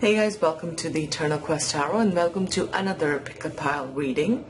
Hey guys, welcome to the Eternal Quest Tarot and welcome to another pick a pile reading.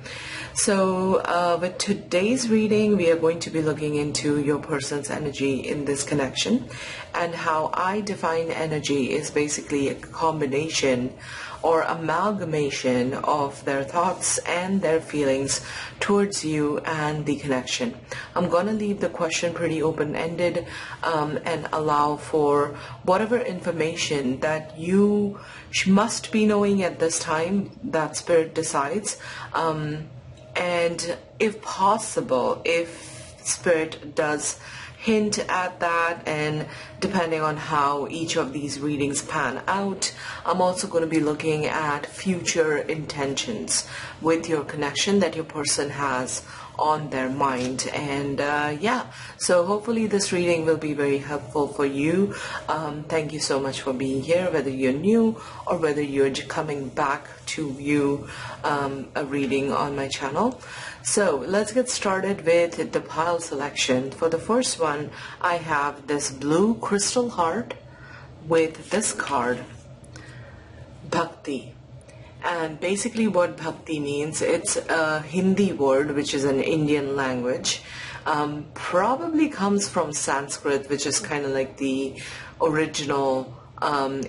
So with today's reading, we are going to be looking into your person's energy in this connection, and how I define energy is basically a combination or amalgamation of their thoughts and their feelings towards you and the connection. I'm going to leave the question pretty open-ended and allow for whatever information that you must be knowing at this time that Spirit decides. And if possible, if Spirit does hint at that, and depending on how each of these readings pan out, I'm also going to be looking at future intentions with your connection that your person has on their mind. And so hopefully this reading will be very helpful for you. Thank you so much for being here, whether you're new or whether you're coming back to view a reading on my channel. So let's get started with the pile selection. For the first one, I have this blue crystal heart with this card, Bhakti. And basically what Bhakti means, it's a Hindi word which is an Indian language. Probably comes from Sanskrit, which is kind of like the original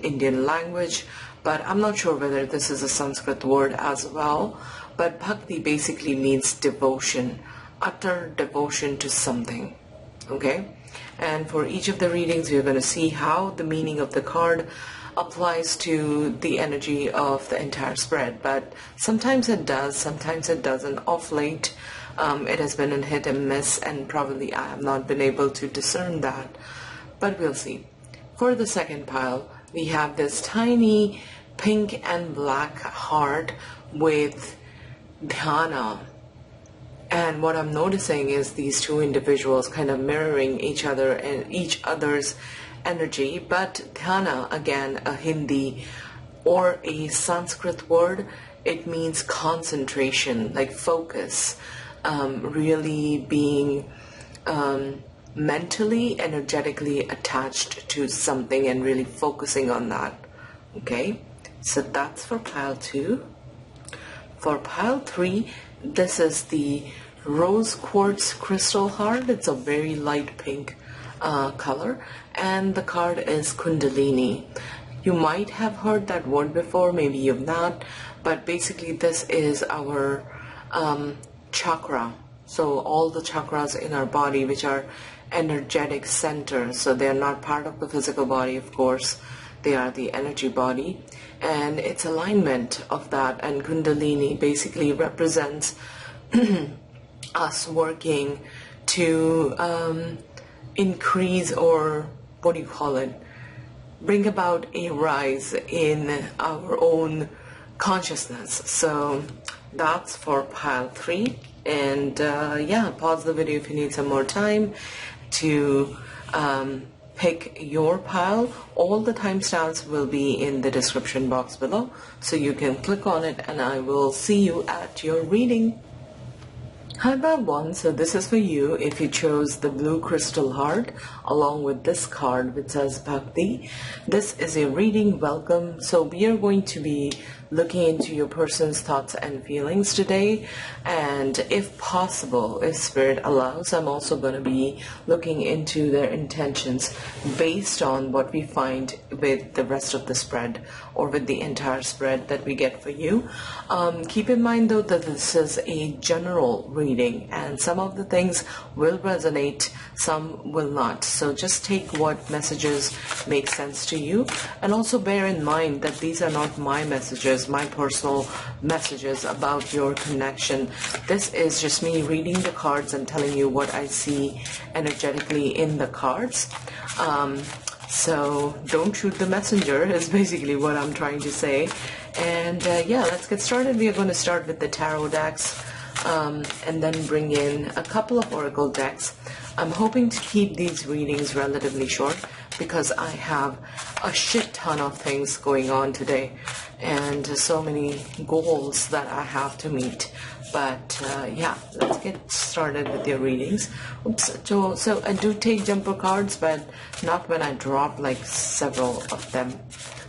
Indian language, but I'm not sure whether this is a Sanskrit word as well. But Bhakti basically means devotion, utter devotion to something, okay? And for each of the readings, we're going to see how the meaning of the card applies to the energy of the entire spread. But sometimes it does, sometimes it doesn't. Off late, it has been a hit and miss, and probably I have not been able to discern that. But we'll see. For the second pile, we have this tiny pink and black heart with Dhyana. And what I'm noticing is these two individuals kind of mirroring each other and each other's energy. But Dhyana, again, a Hindi or a Sanskrit word, it means concentration, like focus, really being mentally, energetically attached to something and really focusing on that. Okay, so that's for pile 2. For pile 3, this is the rose quartz crystal heart. It's a very light pink color, and the card is Kundalini. You might have heard that word before, maybe you've not, but basically this is our chakra. So all the chakras in our body, which are energetic centers, so they're not part of the physical body, of course. They are the energy body, and it's alignment of that. And Kundalini basically represents us working to increase, or what do you call it, bring about a rise in our own consciousness. So that's for pile 3. And pause the video if you need some more time to pick your pile. All the timestamps will be in the description box below, so you can click on it, and I will see you at your reading. Hi, Bab One. So this is for you if you chose the blue crystal heart along with this card which says Bhakti. This is a reading. Welcome. So we are going to be looking into your person's thoughts and feelings today, and if possible, if Spirit allows, I'm also going to be looking into their intentions based on what we find with the rest of the spread, or with the entire spread that we get for you. Keep in mind though that this is a general reading, and some of the things will resonate, some will not. So just take what messages make sense to you, and also bear in mind that these are not my messages, my personal messages about your connection. This is just me reading the cards and telling you what I see energetically in the cards. So don't shoot the messenger is basically what I'm trying to say. And let's get started. We are going to start with the tarot decks, and then bring in a couple of oracle decks. I'm hoping to keep these readings relatively short because I have a shit ton of things going on today and so many goals that I have to meet. But let's get started with your readings. Oops. So I do take jumper cards, but not when I drop like several of them.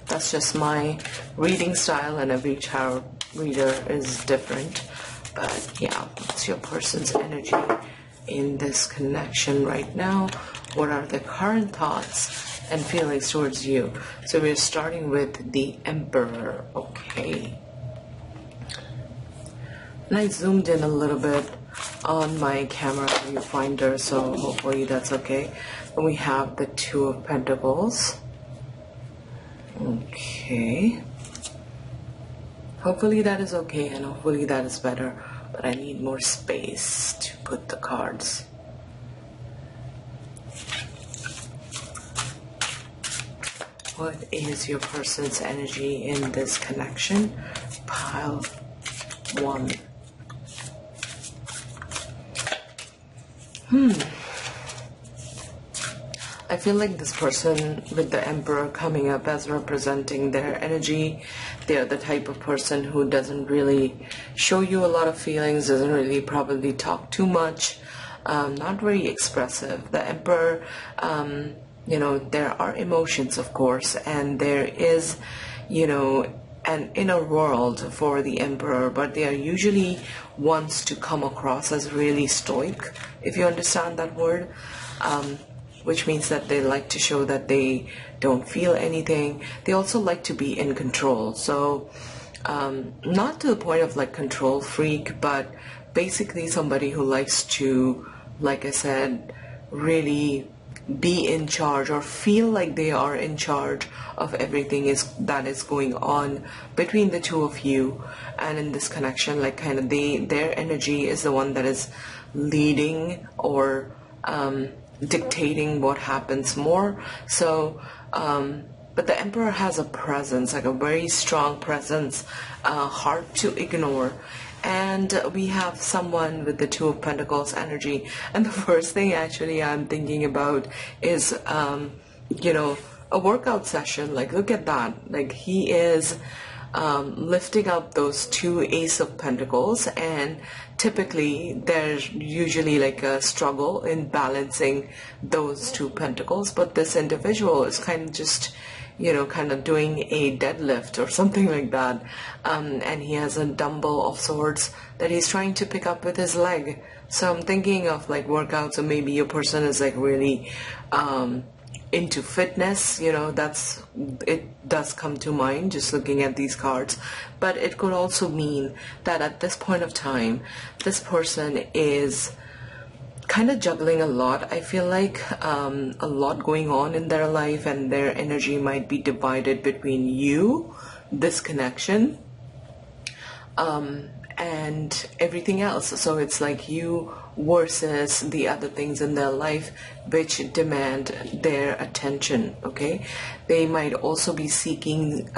That's just my reading style, and every tarot reader is different. But yeah, what's your person's energy in this connection right now? What are the current thoughts and feelings towards you? So we're starting with the Emperor. Okay. And I zoomed in a little bit on my camera viewfinder, so hopefully that's okay. And we have the Two of Pentacles. Okay. Hopefully that is okay, and hopefully that is better. But I need more space to put the cards. What is your person's energy in this connection? Pile 1. I feel like this person with the Emperor coming up as representing their energy, they're the type of person who doesn't really show you a lot of feelings, doesn't really probably talk too much, not very expressive. The Emperor, you know, there are emotions, of course, and there is, you know, an inner world for the Emperor, but they are usually ones to come across as really stoic, if you understand that word, which means that they like to show that they don't feel anything. They also like to be in control. So not to the point of like control freak, but basically somebody who likes to, like I said, really be in charge or feel like they are in charge of everything that is going on between the two of you. And in this connection, like kind of their energy is the one that is leading or dictating what happens more. So but the Emperor has a presence, like a very strong presence, hard to ignore. And we have someone with the Two of Pentacles energy. And the first thing actually I'm thinking about is, you know, a workout session. Like, look at that. Like, he is lifting up those two Ace of Pentacles. And typically there's usually like a struggle in balancing those two pentacles. But this individual is kind of just, you know, kind of doing a deadlift or something like that. And he has a dumbbell of sorts that he's trying to pick up with his leg. So I'm thinking of like workouts, or maybe your person is like really into fitness, you know, it does come to mind just looking at these cards. But it could also mean that at this point of time, this person is kind of juggling a lot. I feel like a lot going on in their life, and their energy might be divided between you, this connection, and everything else. So it's like you versus the other things in their life which demand their attention. Okay, they might also be seeking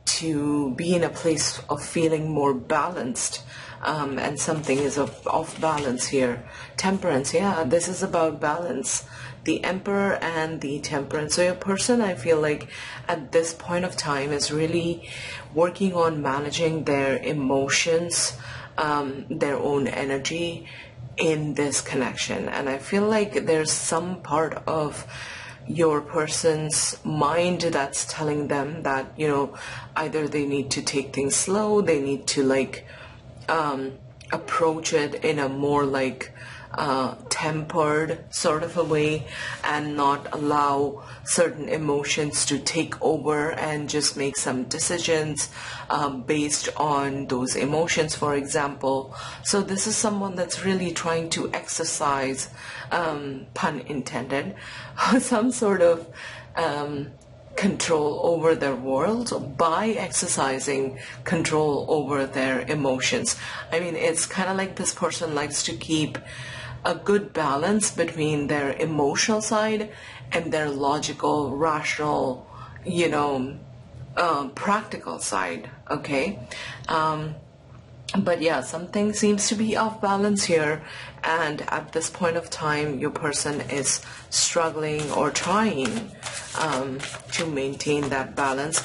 to be in a place of feeling more balanced. And something is off balance here. Temperance, yeah, this is about balance. The Emperor and the Temperance. So your person, I feel like at this point of time, is really working on managing their emotions, their own energy in this connection. And I feel like there's some part of your person's mind that's telling them that, you know, either they need to take things slow, they need to like approach it in a more like tempered sort of a way, and not allow certain emotions to take over and just make some decisions based on those emotions, for example. So this is someone that's really trying to exercise, pun intended, some sort of control over their world by exercising control over their emotions. I mean, it's kind of like this person likes to keep a good balance between their emotional side and their logical, rational, you know, practical side. Okay. But yeah, something seems to be off balance here, and at this point of time, your person is struggling or trying to maintain that balance,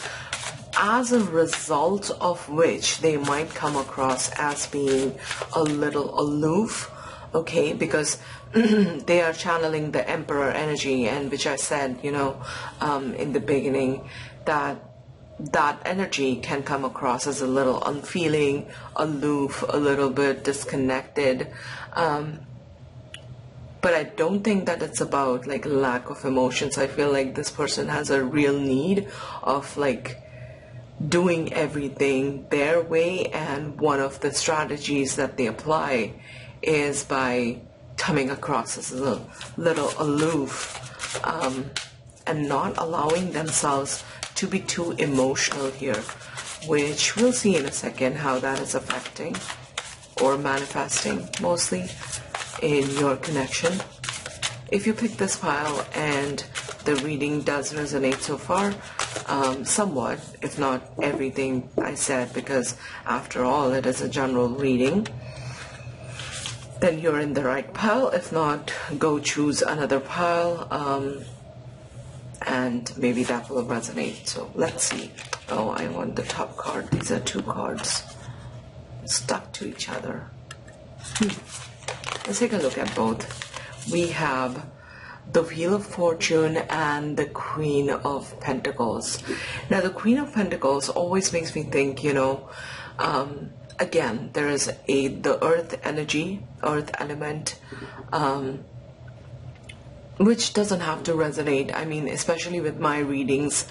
as a result of which they might come across as being a little aloof, okay, because they are channeling the Emperor energy, and which I said, you know, in the beginning, that energy can come across as a little unfeeling, aloof, a little bit disconnected. But I don't think that it's about like lack of emotions. I feel like this person has a real need of like doing everything their way, and one of the strategies that they apply is by coming across as a little aloof, and not allowing themselves to be too emotional here, which we'll see in a second how that is affecting or manifesting mostly in your connection. If you pick this pile and the reading does resonate so far, somewhat, if not everything I said, because after all it is a general reading, then you're in the right pile. If not, go choose another pile, and maybe that will resonate. So let's see. Oh, I want the top card. These are two cards stuck to each other. Let's take a look at both. We have the Wheel of Fortune and the Queen of Pentacles. Now, the Queen of Pentacles always makes me think, you know, again, there is the earth energy, earth element, which doesn't have to resonate. I mean, especially with my readings,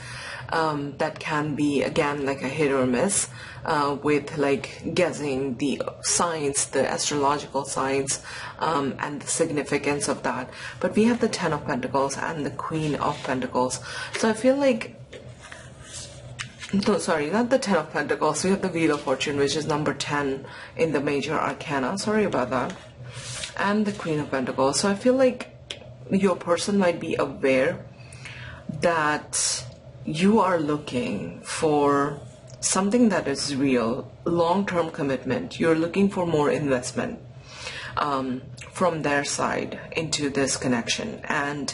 that can be, again, like a hit or miss, with like guessing the signs, the astrological signs, and the significance of that. But we have the Ten of Pentacles and the Queen of Pentacles. So I feel like, no, sorry, not the Ten of Pentacles. We have the Wheel of Fortune, which is number 10 in the major arcana. Sorry about that. And the Queen of Pentacles. So I feel like your person might be aware that you are looking for something that is real, long-term commitment. You're looking for more investment from their side into this connection, and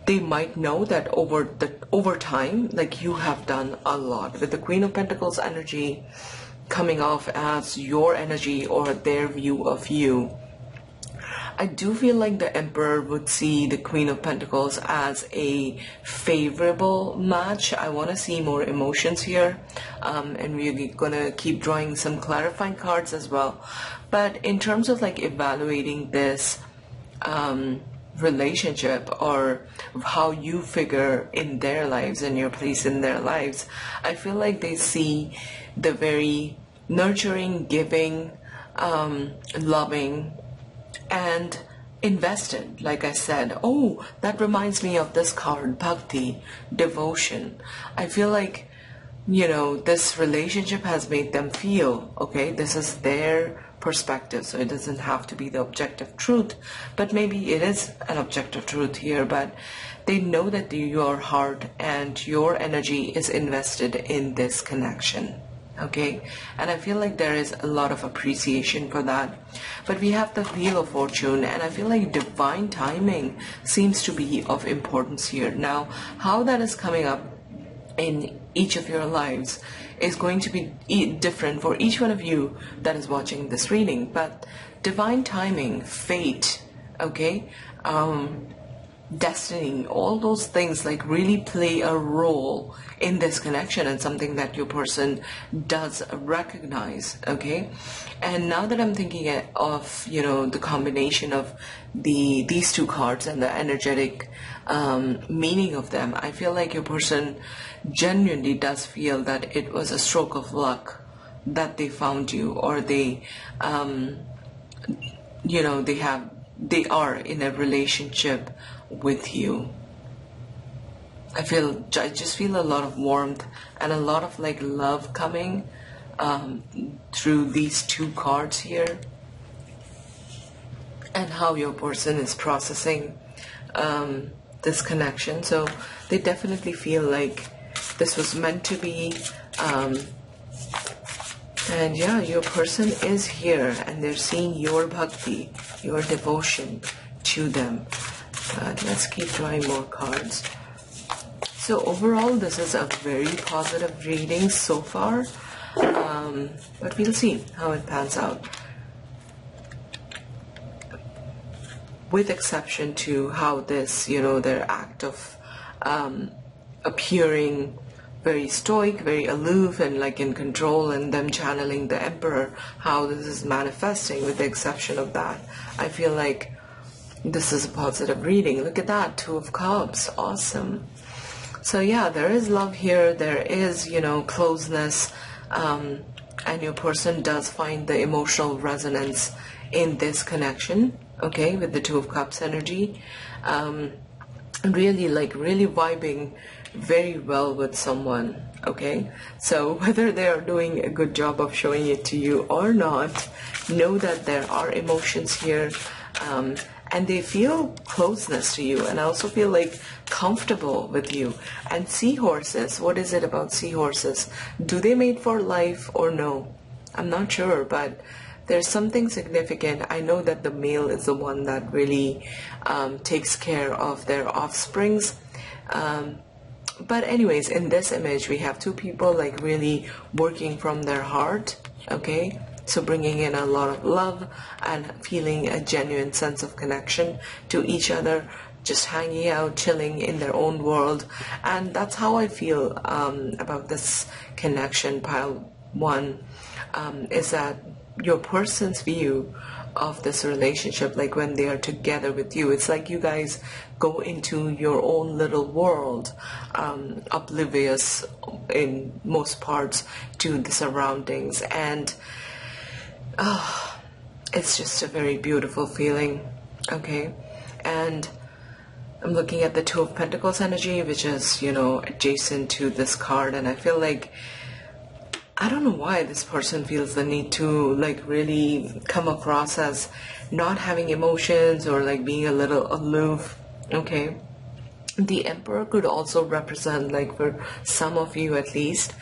they might know that over time, like, you have done a lot with the Queen of Pentacles energy coming off as your energy or their view of you. I do feel like the Emperor would see the Queen of Pentacles as a favorable match. I want to see more emotions here, and we're gonna keep drawing some clarifying cards as well. But in terms of like evaluating this relationship, or how you figure in their lives and your place in their lives, I feel like they see the very nurturing, giving, loving, and invested. Like I said, oh, that reminds me of this card, Bhakti, devotion. I feel like, you know, this relationship has made them feel, okay, this is their perspective, so it doesn't have to be the objective truth, but maybe it is an objective truth here. But they know that your heart and your energy is invested in this connection. Okay, and I feel like there is a lot of appreciation for that. But we have the Wheel of Fortune, and I feel like divine timing seems to be of importance here. Now, how that is coming up in each of your lives is going to be different for each one of you that is watching this reading. But divine timing, fate, okay, destiny, all those things like really play a role in this connection, and something that your person does recognize. Okay, and now that I'm thinking of, you know, the combination of these two cards and the energetic meaning of them, I feel like your person genuinely does feel that it was a stroke of luck that they found you, or they you know, they are in a relationship with you. I just feel a lot of warmth and a lot of like love coming through these two cards here, and how your person is processing this connection. So they definitely feel like this was meant to be, and yeah, your person is here and they're seeing your bhakti, your devotion to them. But let's keep drawing more cards. So overall, this is a very positive reading so far, but we'll see how it pans out. With exception to how this, you know, their act of appearing very stoic, very aloof, and like in control, and them channeling the Emperor, how this is manifesting. With the exception of that, I feel like this is a positive reading. Look at that, Two of Cups, awesome. So yeah, there is love here, there is, you know, closeness, and your person does find the emotional resonance in this connection, okay, with the Two of Cups energy. Really vibing very well with someone, okay? So whether they are doing a good job of showing it to you or not, know that there are emotions here, and they feel closeness to you, and I also feel like comfortable with you. And seahorses, what is it about seahorses? Do they mate for life or no? I'm not sure, but there's something significant. I know that the male is the one that really takes care of their offsprings. But anyways, in this image, we have two people like really working from their heart, okay? So bringing in a lot of love and feeling a genuine sense of connection to each other, just hanging out, chilling in their own world. And that's how I feel about this connection, pile one, is that your person's view of this relationship, like when they are together with you, it's like you guys go into your own little world, oblivious in most parts to the surroundings, and it's just a very beautiful feeling, okay? And I'm looking at the Two of Pentacles energy, which is, you know, adjacent to this card, and I feel like, I don't know why this person feels the need to like really come across as not having emotions or like being a little aloof, okay? The Emperor could also represent, like for some of you at least,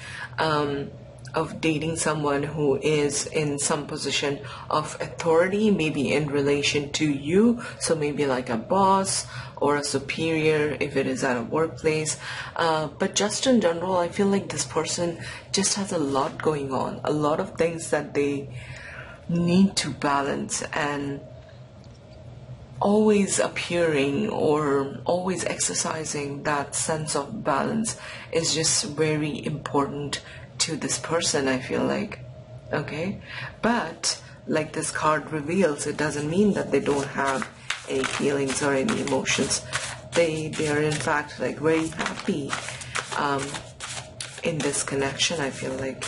of dating someone who is in some position of authority, maybe in relation to you, so maybe like a boss or a superior if it is at a workplace, but just in general, I feel like this person just has a lot going on, a lot of things that they need to balance, and always appearing or always exercising that sense of balance is just very important to this person, I feel like, okay? But like this card reveals, it doesn't mean that they don't have any feelings or any emotions. They are in fact like very happy in this connection, I feel like,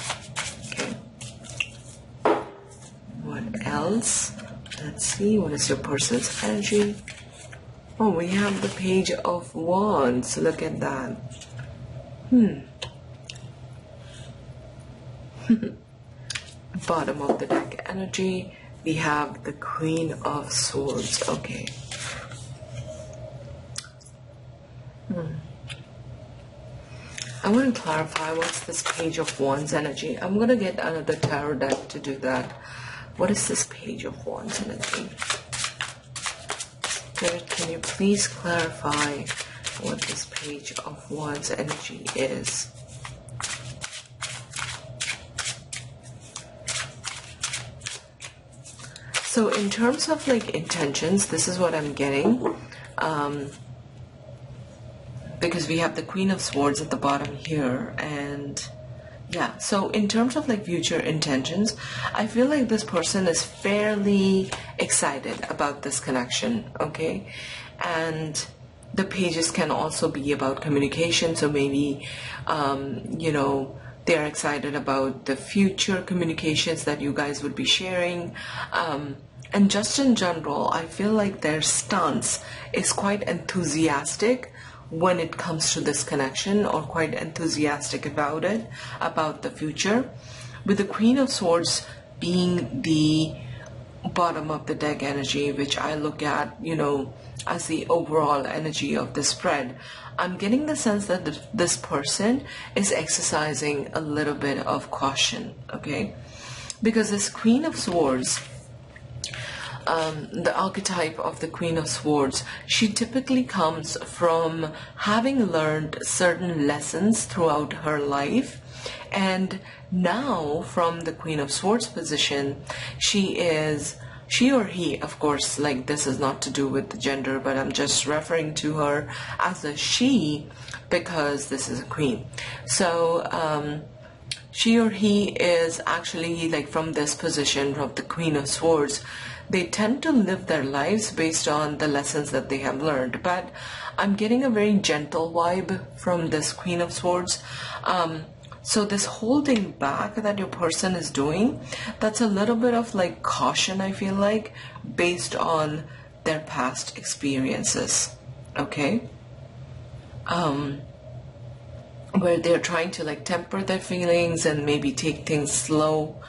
okay? What else? Let's see, what is your person's energy? Oh, we have the Page of Wands. Look at that. Bottom of the deck energy, we have the Queen of Swords. Okay. I want to clarify what's this Page of Wands energy. I'm going to get another tarot deck to do that. What is this Page of Wands energy? Spirit, can you please clarify what this Page of Wands energy is? So in terms of like intentions, this is what I'm getting, because we have the Queen of Swords at the bottom here, and yeah, so in terms of like future intentions, I feel like this person is fairly excited about this connection, okay? And the pages can also be about communication, so maybe, you know, they're excited about the future communications that you guys would be sharing. And just in general, I feel like their stance is quite enthusiastic when it comes to this connection, or quite enthusiastic about it, about the future. With the Queen of Swords being the bottom of the deck energy, which I look at, you know, as the overall energy of the spread, I'm getting the sense that this person is exercising a little bit of caution, okay? Because this Queen of Swords, the archetype of the Queen of Swords, she typically comes from having learned certain lessons throughout her life, and now from the Queen of Swords position, she is she or he, of course, like this is not to do with the gender, but I'm just referring to her as a she because this is a queen. So she or he is actually like from this position of the Queen of Swords. They tend to live their lives based on the lessons that they have learned, but I'm getting a very gentle vibe from this Queen of Swords. So this holding back that your person is doing, that's a little bit of like caution, I feel like, based on their past experiences, okay? Where they're trying to like temper their feelings and maybe take things slow.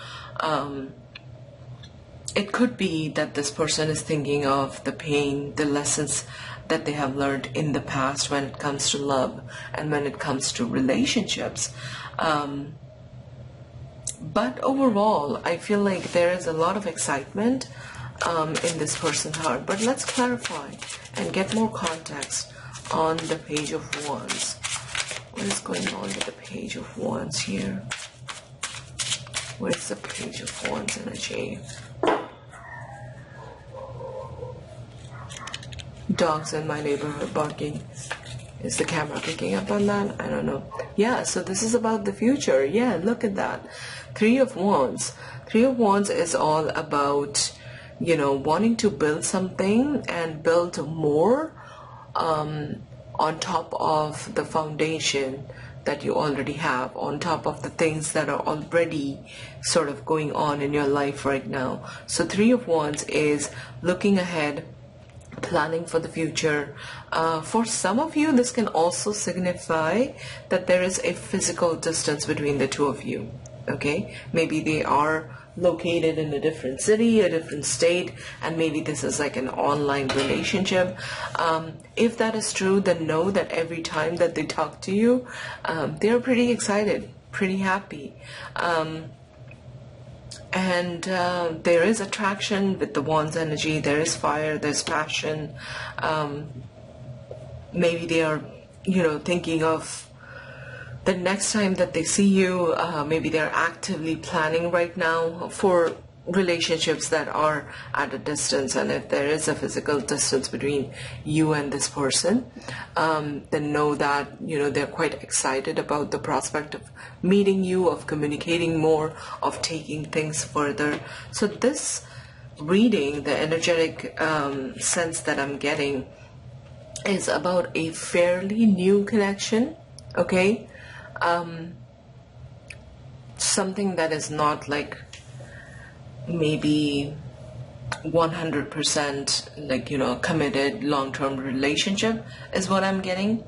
It could be that this person is thinking of the pain, the lessons that they have learned in the past when it comes to love and when it comes to relationships. But overall, I feel like there is a lot of excitement in this person's heart. But let's clarify and get more context on the Page of Wands. What is going on with the Page of Wands here? What is the Page of Wands energy? Dogs in my neighborhood barking. Is the camera picking up on that? I don't know. Yeah, so this is about the future. Yeah, look at that. Three of Wands. Three of Wands is all about, you know, wanting to build something and build more on top of the foundation that you already have, on top of the things that are already sort of going on in your life right now. So Three of Wands is looking ahead, planning for the future. For some of you, this can also signify that there is a physical distance between the two of you, okay? Maybe they are located in a different city, a different state, and maybe this is like an online relationship. If that is true, then know that every time that they talk to you, they're pretty excited, pretty happy. And there is attraction with the Wands energy. There is fire, there's passion. Maybe they are, you know, thinking of the next time that they see you. Maybe they're actively planning right now for relationships that are at a distance. And if there is a physical distance between you and this person, then know that, you know, they're quite excited about the prospect of meeting you, of communicating more, of taking things further. So this reading, the energetic sense that I'm getting is about a fairly new connection, okay? Something that is not like maybe 100% like, you know, committed long-term relationship is what I'm getting.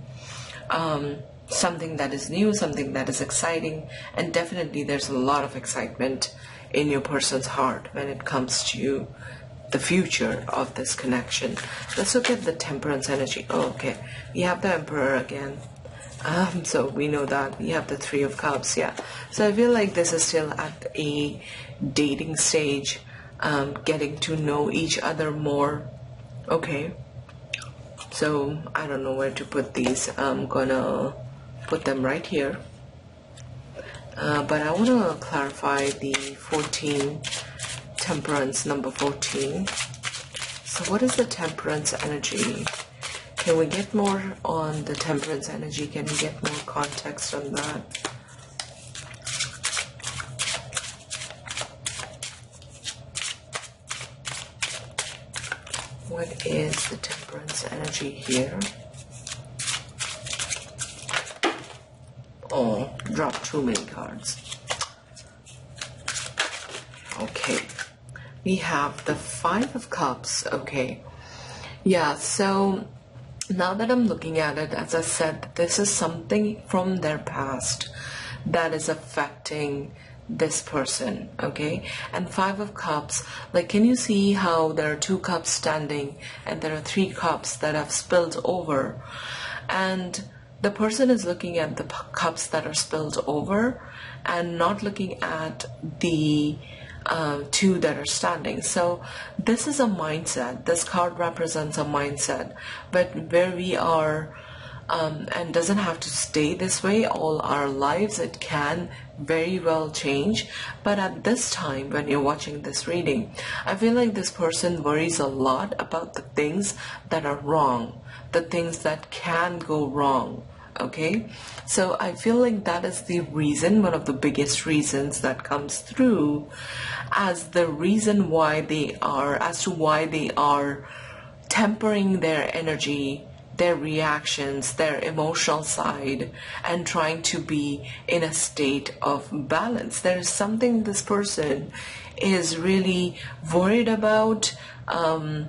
Something that is new, something that is exciting, and definitely there's a lot of excitement in your person's heart when it comes to the future of this connection. Let's look at the Temperance energy. Oh, okay, we have the Emperor again. So we know that we have the Three of Cups. Yeah, so I feel like this is still at a dating stage, getting to know each other more. Okay, so I don't know where to put these. I'm gonna put them right here, but I want to clarify the 14 Temperance, number 14. So what is the Temperance energy? Can we get more on the Temperance energy? Can we get more context on that? What is the Temperance energy here? Oh, dropped too many cards. Okay. We have the Five of Cups. Okay. Yeah, so now that I'm looking at it, as I said, this is something from their past that is affecting this person, okay? And Five of Cups, like, can you see how there are two cups standing and there are three cups that have spilled over? And the person is looking at the cups that are spilled over and not looking at the two that are standing. So this is a mindset. This card represents a mindset, but where we are and doesn't have to stay this way all our lives. It can very well change, but at this time when you're watching this reading, I feel like this person worries a lot about the things that are wrong, the things that can go wrong. Okay, so I feel like that is the reason, one of the biggest reasons that comes through as the reason why they are, as to why they are tempering their energy, their reactions, their emotional side, and trying to be in a state of balance. There is something this person is really worried about, and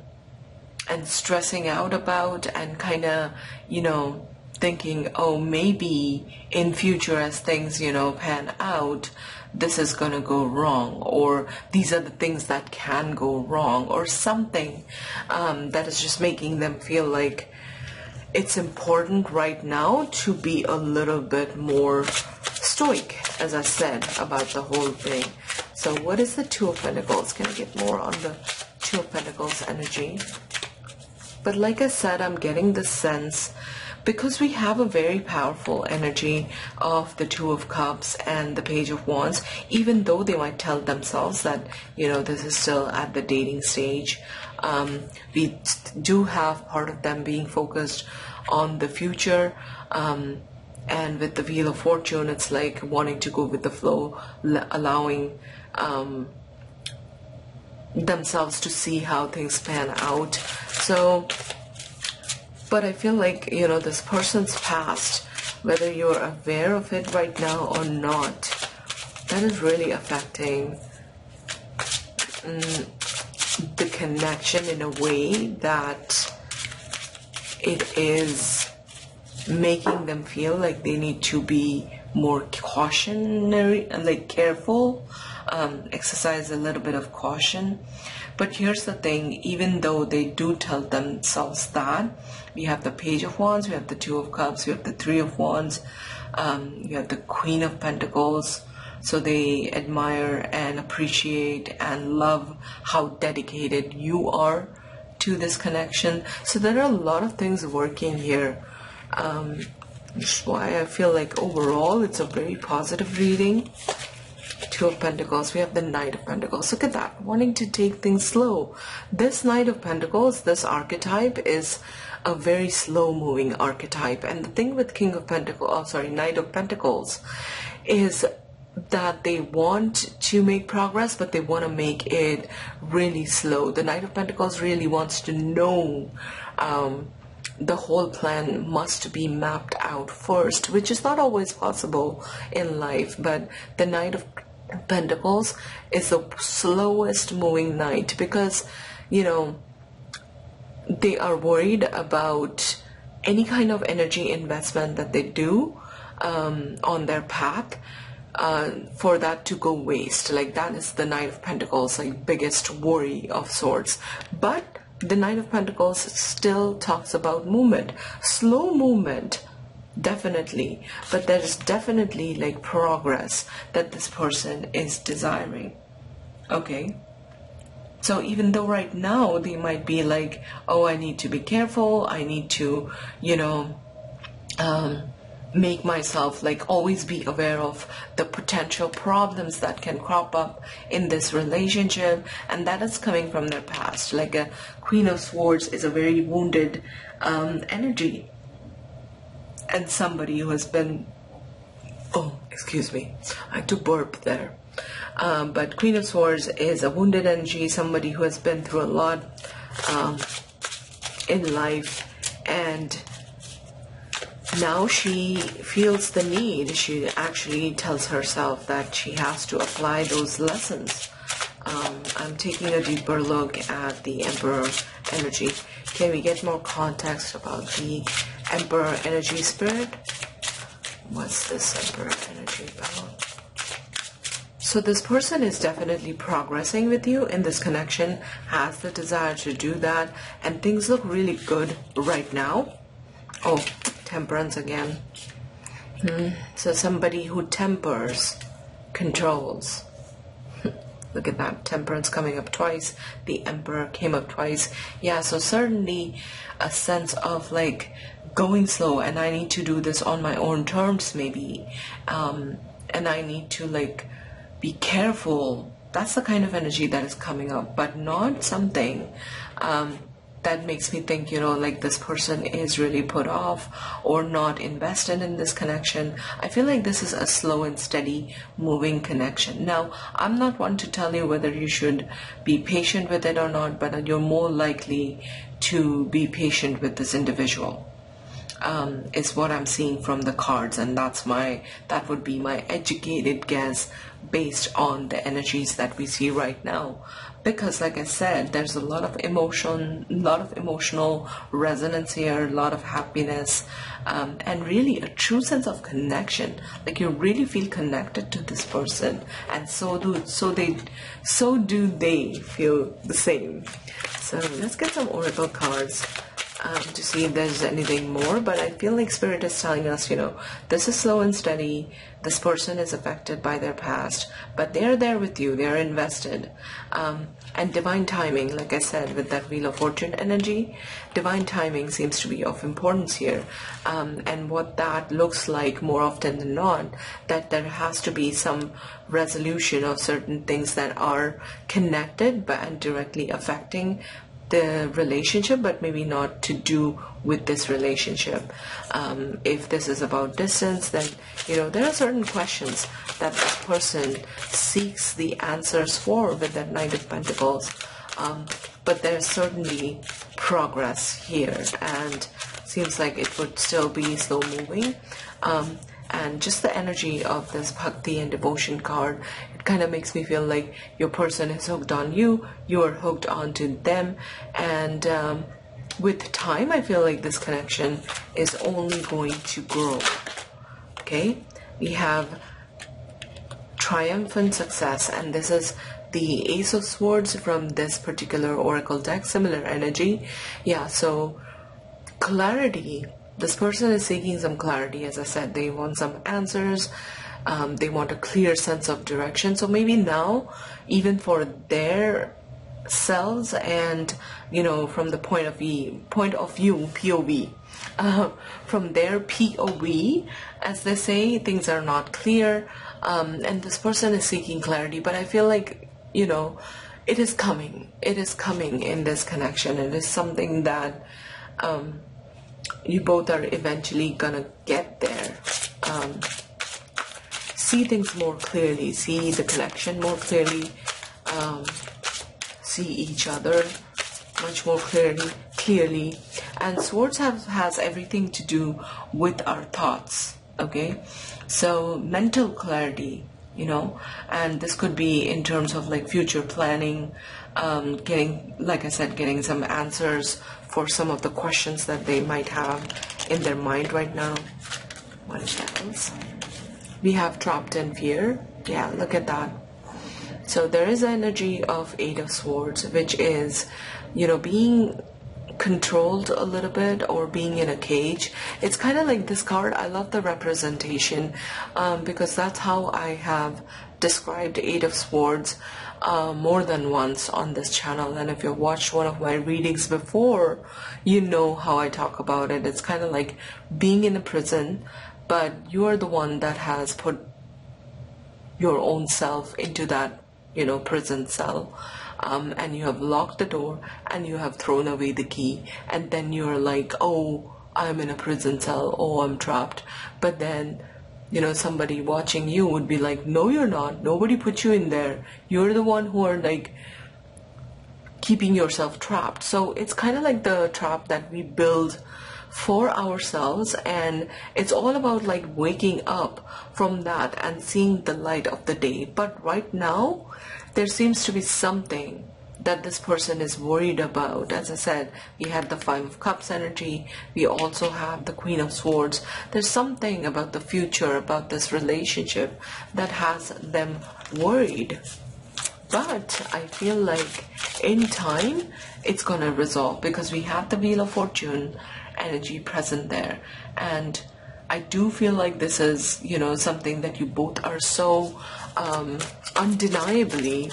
stressing out about, and kind of, thinking, oh, maybe in future as things, pan out, this is going to go wrong, or these are the things that can go wrong, or something that is just making them feel like it's important right now to be a little bit more stoic, as I said, about the whole thing. So what is the Two of Pentacles? Can I get more on the Two of Pentacles energy? But like I said, I'm getting the sense, because we have a very powerful energy of the Two of Cups and the Page of Wands, even though they might tell themselves that, this is still at the dating stage, we do have part of them being focused on the future, and with the Wheel of Fortune, it's like wanting to go with the flow, allowing themselves to see how things pan out. So, but I feel like, this person's past, whether you're aware of it right now or not, that is really affecting the connection in a way that it is making them feel like they need to be more cautionary and like careful, exercise a little bit of caution. But here's the thing, even though they do tell themselves that, we have the Page of Wands, we have the Two of Cups, we have the Three of Wands, you have the Queen of Pentacles. So they admire and appreciate and love how dedicated you are to this connection. So there are a lot of things working here. Which is why I feel like overall it's a very positive reading. Two of Pentacles, we have the Knight of Pentacles. Look at that, wanting to take things slow. This Knight of Pentacles, this archetype is a very slow moving archetype. And the thing with Knight of Pentacles is that they want to make progress, but they want to make it really slow. The Knight of Pentacles really wants to know the whole plan must be mapped out first, which is not always possible in life. But the Knight of Pentacles is the slowest moving knight, because they are worried about any kind of energy investment that they do on their path, for that to go waste. Like, that is the Knight of Pentacles, like, biggest worry of sorts. But the Knight of Pentacles still talks about movement, slow movement, definitely, but there is definitely like progress that this person is desiring. Okay, so even though right now they might be like, oh, I need to be careful, I need to make myself like always be aware of the potential problems that can crop up in this relationship, and that is coming from their past. Like a Queen of Swords is a very wounded energy, and somebody who has been, oh, excuse me, I had to burp there. But Queen of Swords is a wounded energy, somebody who has been through a lot in life, and now she feels the need. She actually tells herself that she has to apply those lessons. I'm taking a deeper look at the Emperor energy. Can we get more context about the Emperor energy, Spirit? What's this Emperor energy about? So this person is definitely progressing with you in this connection, has the desire to do that, and things look really good right now. Oh, Temperance again. So somebody who tempers, controls. Look at that, Temperance coming up twice. The Emperor came up twice. Yeah, so certainly a sense of like going slow, and I need to do this on my own terms maybe, and I need to like be careful. That's the kind of energy that is coming up, but not something that makes me think, you know, like this person is really put off or not invested in this connection. I feel like this is a slow and steady moving connection. Now, I'm not one to tell you whether you should be patient with it or not, but you're more likely to be patient with this individual. Is what I'm seeing from the cards, and that would be my educated guess based on the energies that we see right now. Because like I said, there's a lot of emotion, a lot of emotional resonance here, a lot of happiness, and really a true sense of connection. Like you really feel connected to this person, and so do they feel the same. So let's get some oracle cards to see if there's anything more. But I feel like Spirit is telling us, you know, this is slow and steady. This person is affected by their past, but they're there with you. They're invested. And divine timing, like I said, with that Wheel of Fortune energy, divine timing seems to be of importance here. And what that looks like more often than not, that there has to be some resolution of certain things that are connected but and directly affecting the relationship, but maybe not to do with this relationship. If this is about distance, then, you know, there are certain questions that this person seeks the answers for with that Knight of Pentacles. But there's certainly progress here, and seems like it would still be slow moving. And just the energy of this Bhakti and Devotion card, it kind of makes me feel like your person is hooked on you, you are hooked onto them, and with time, I feel like this connection is only going to grow. Okay, we have triumphant success, and this is the Ace of Swords from this particular oracle deck, similar energy. Yeah, so clarity. This person is seeking some clarity. As I said, they want some answers. They want a clear sense of direction. So maybe now, even for their selves, and, you know, from the point of view, POV, from their POV, as they say, things are not clear, and this person is seeking clarity. But I feel like, you know, it is coming. It is coming in this connection. It is something that you both are eventually gonna get there. See things more clearly, see the connection more clearly, see each other much more clearly. And Swords has everything to do with our thoughts, okay? So mental clarity, you know, and this could be in terms of like future planning, getting, like I said, getting some answers for some of the questions that they might have in their mind right now. What else? We have trapped in fear. Yeah, look at that. So there is energy of Eight of Swords, which is, you know, being controlled a little bit or being in a cage. It's kind of like this card. I love the representation because that's how I have described Eight of Swords more than once on this channel. And if you've watched one of my readings before, you know how I talk about it. It's kind of like being in a prison, but you are the one that has put your own self into that, you know, prison cell. And you have locked the door and you have thrown away the key, and then you're like, oh, I'm in a prison cell, oh, I'm trapped. But then, you know, somebody watching you would be like, no, you're not. Nobody put you in there. You're the one who are like keeping yourself trapped. So it's kind of like the trap that we build for ourselves, and it's all about like waking up from that and seeing the light of the day. But right now, there seems to be something that this person is worried about. As I said, we had the Five of Cups energy. We also have the Queen of Swords. There's something about the future, about this relationship that has them worried. But I feel like in time, it's going to resolve because we have the Wheel of Fortune energy present there. And I do feel like this is, you know, something that you both are so undeniably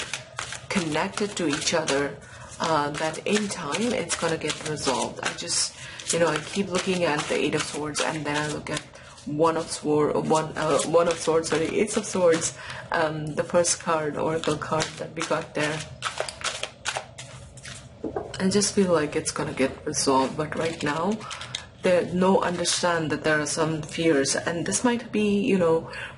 connected to each other that in time it's gonna get resolved. I just, I keep looking at the Eight of Swords, and then I look at One of Swords, sorry, Ace of Swords, the first card, Oracle card that we got there. I just feel like it's gonna get resolved, but right now understand that there are some fears, and this might be,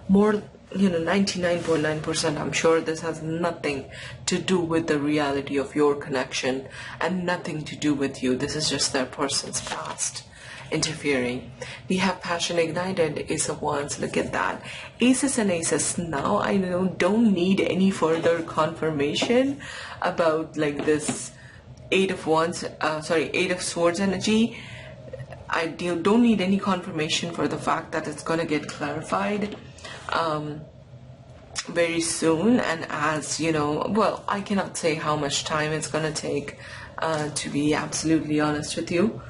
more, 99.9%. I'm sure this has nothing to do with the reality of your connection and nothing to do with you. This is just their person's past interfering. We have passion ignited, Ace of Wands. Look at that, aces and aces. Now I don't need any further confirmation about like this Eight of Swords energy. I don't need any confirmation for the fact that it's going to get clarified very soon. And as well, I cannot say how much time it's going to take, to be absolutely honest with you,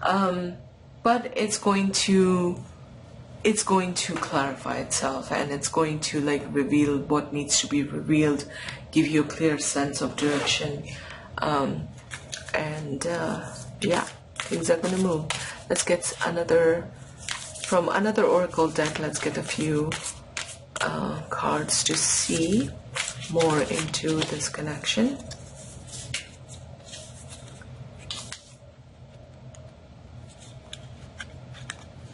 but it's going to clarify itself, and it's going to reveal what needs to be revealed, give you a clear sense of direction, yeah, things are going to move. Let's get from another oracle deck. Let's get a few cards to see more into this connection.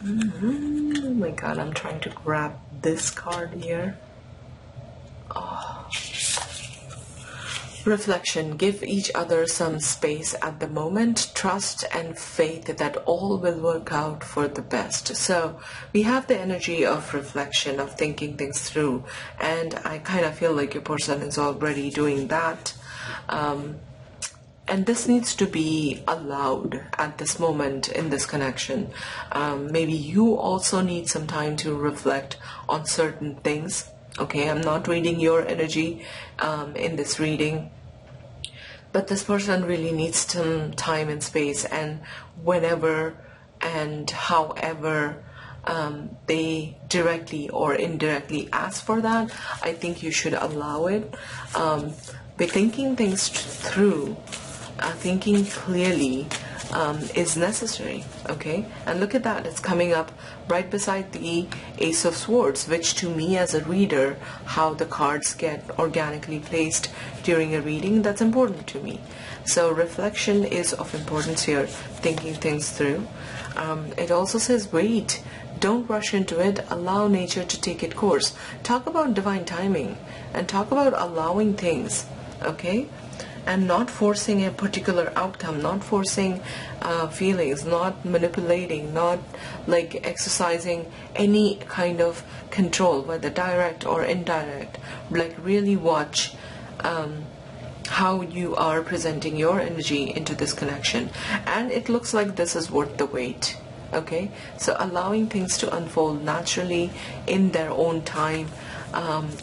Oh my god, I'm trying to grab this card here. Reflection. Give each other some space at the moment. Trust and faith that all will work out for the best. So we have the energy of reflection, of thinking things through, and I kind of feel like your person is already doing that. And this needs to be allowed at this moment in this connection. Maybe you also need some time to reflect on certain things. Okay, I'm not reading your energy in this reading, but this person really needs some time and space, and whenever and however they directly or indirectly ask for that, I think you should allow it. By thinking things through, thinking clearly is necessary. Okay, and look at that, it's coming up right beside the Ace of Swords, which to me as a reader, how the cards get organically placed during a reading, that's important to me. So reflection is of importance here, thinking things through. It also says wait, don't rush into it, allow nature to take its course. Talk about divine timing and talk about allowing things, okay, and not forcing a particular outcome, not forcing feelings, not manipulating, not exercising any kind of control, whether direct or indirect. Really watch how you are presenting your energy into this connection, and it looks like this is worth the wait. Okay, so allowing things to unfold naturally in their own time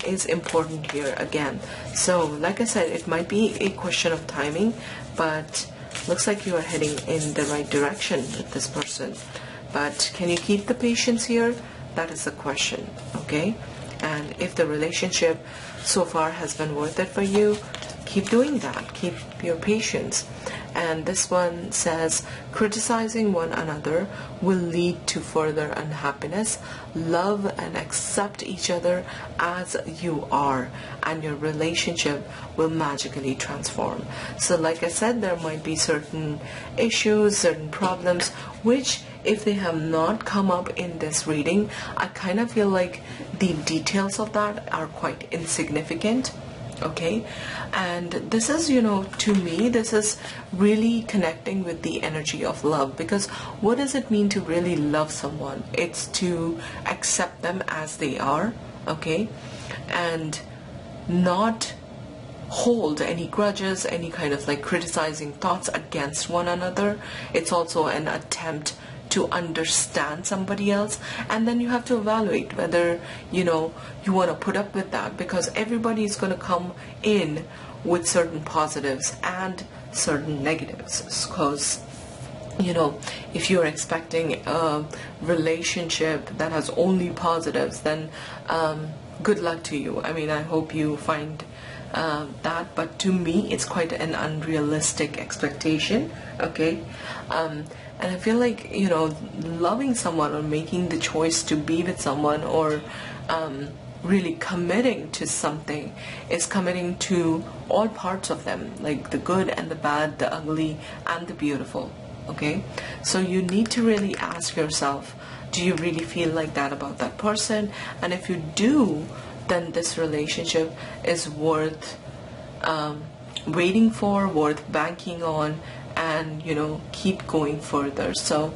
is important here again. So like I said, it might be a question of timing, but looks like you are heading in the right direction with this person. But can you keep the patience here? That is the question. Okay, and if the relationship so far has been worth it for you, keep doing that, keep your patience. And this one says, criticizing one another will lead to further unhappiness. Love and accept each other as you are, and your relationship will magically transform. So like I said, there might be certain issues, certain problems, which if they have not come up in this reading, I kind of feel like the details of that are quite insignificant. Okay, and this is, to me, this is really connecting with the energy of love, because what does it mean to really love someone? It's to accept them as they are, okay, and not hold any grudges, any kind of criticizing thoughts against one another. It's also an attempt to understand somebody else, and then you have to evaluate whether you want to put up with that, because everybody is going to come in with certain positives and certain negatives. Because if you're expecting a relationship that has only positives, then good luck to you. I mean, I hope you find that, but to me it's quite an unrealistic expectation. Okay, and I feel like, you know, loving someone or making the choice to be with someone, or really committing to something, is committing to all parts of them, like the good and the bad, the ugly and the beautiful. Okay, so you need to really ask yourself, do you really feel like that about that person? And if you do, then this relationship is worth waiting for, worth banking on, and, you know, keep going further. So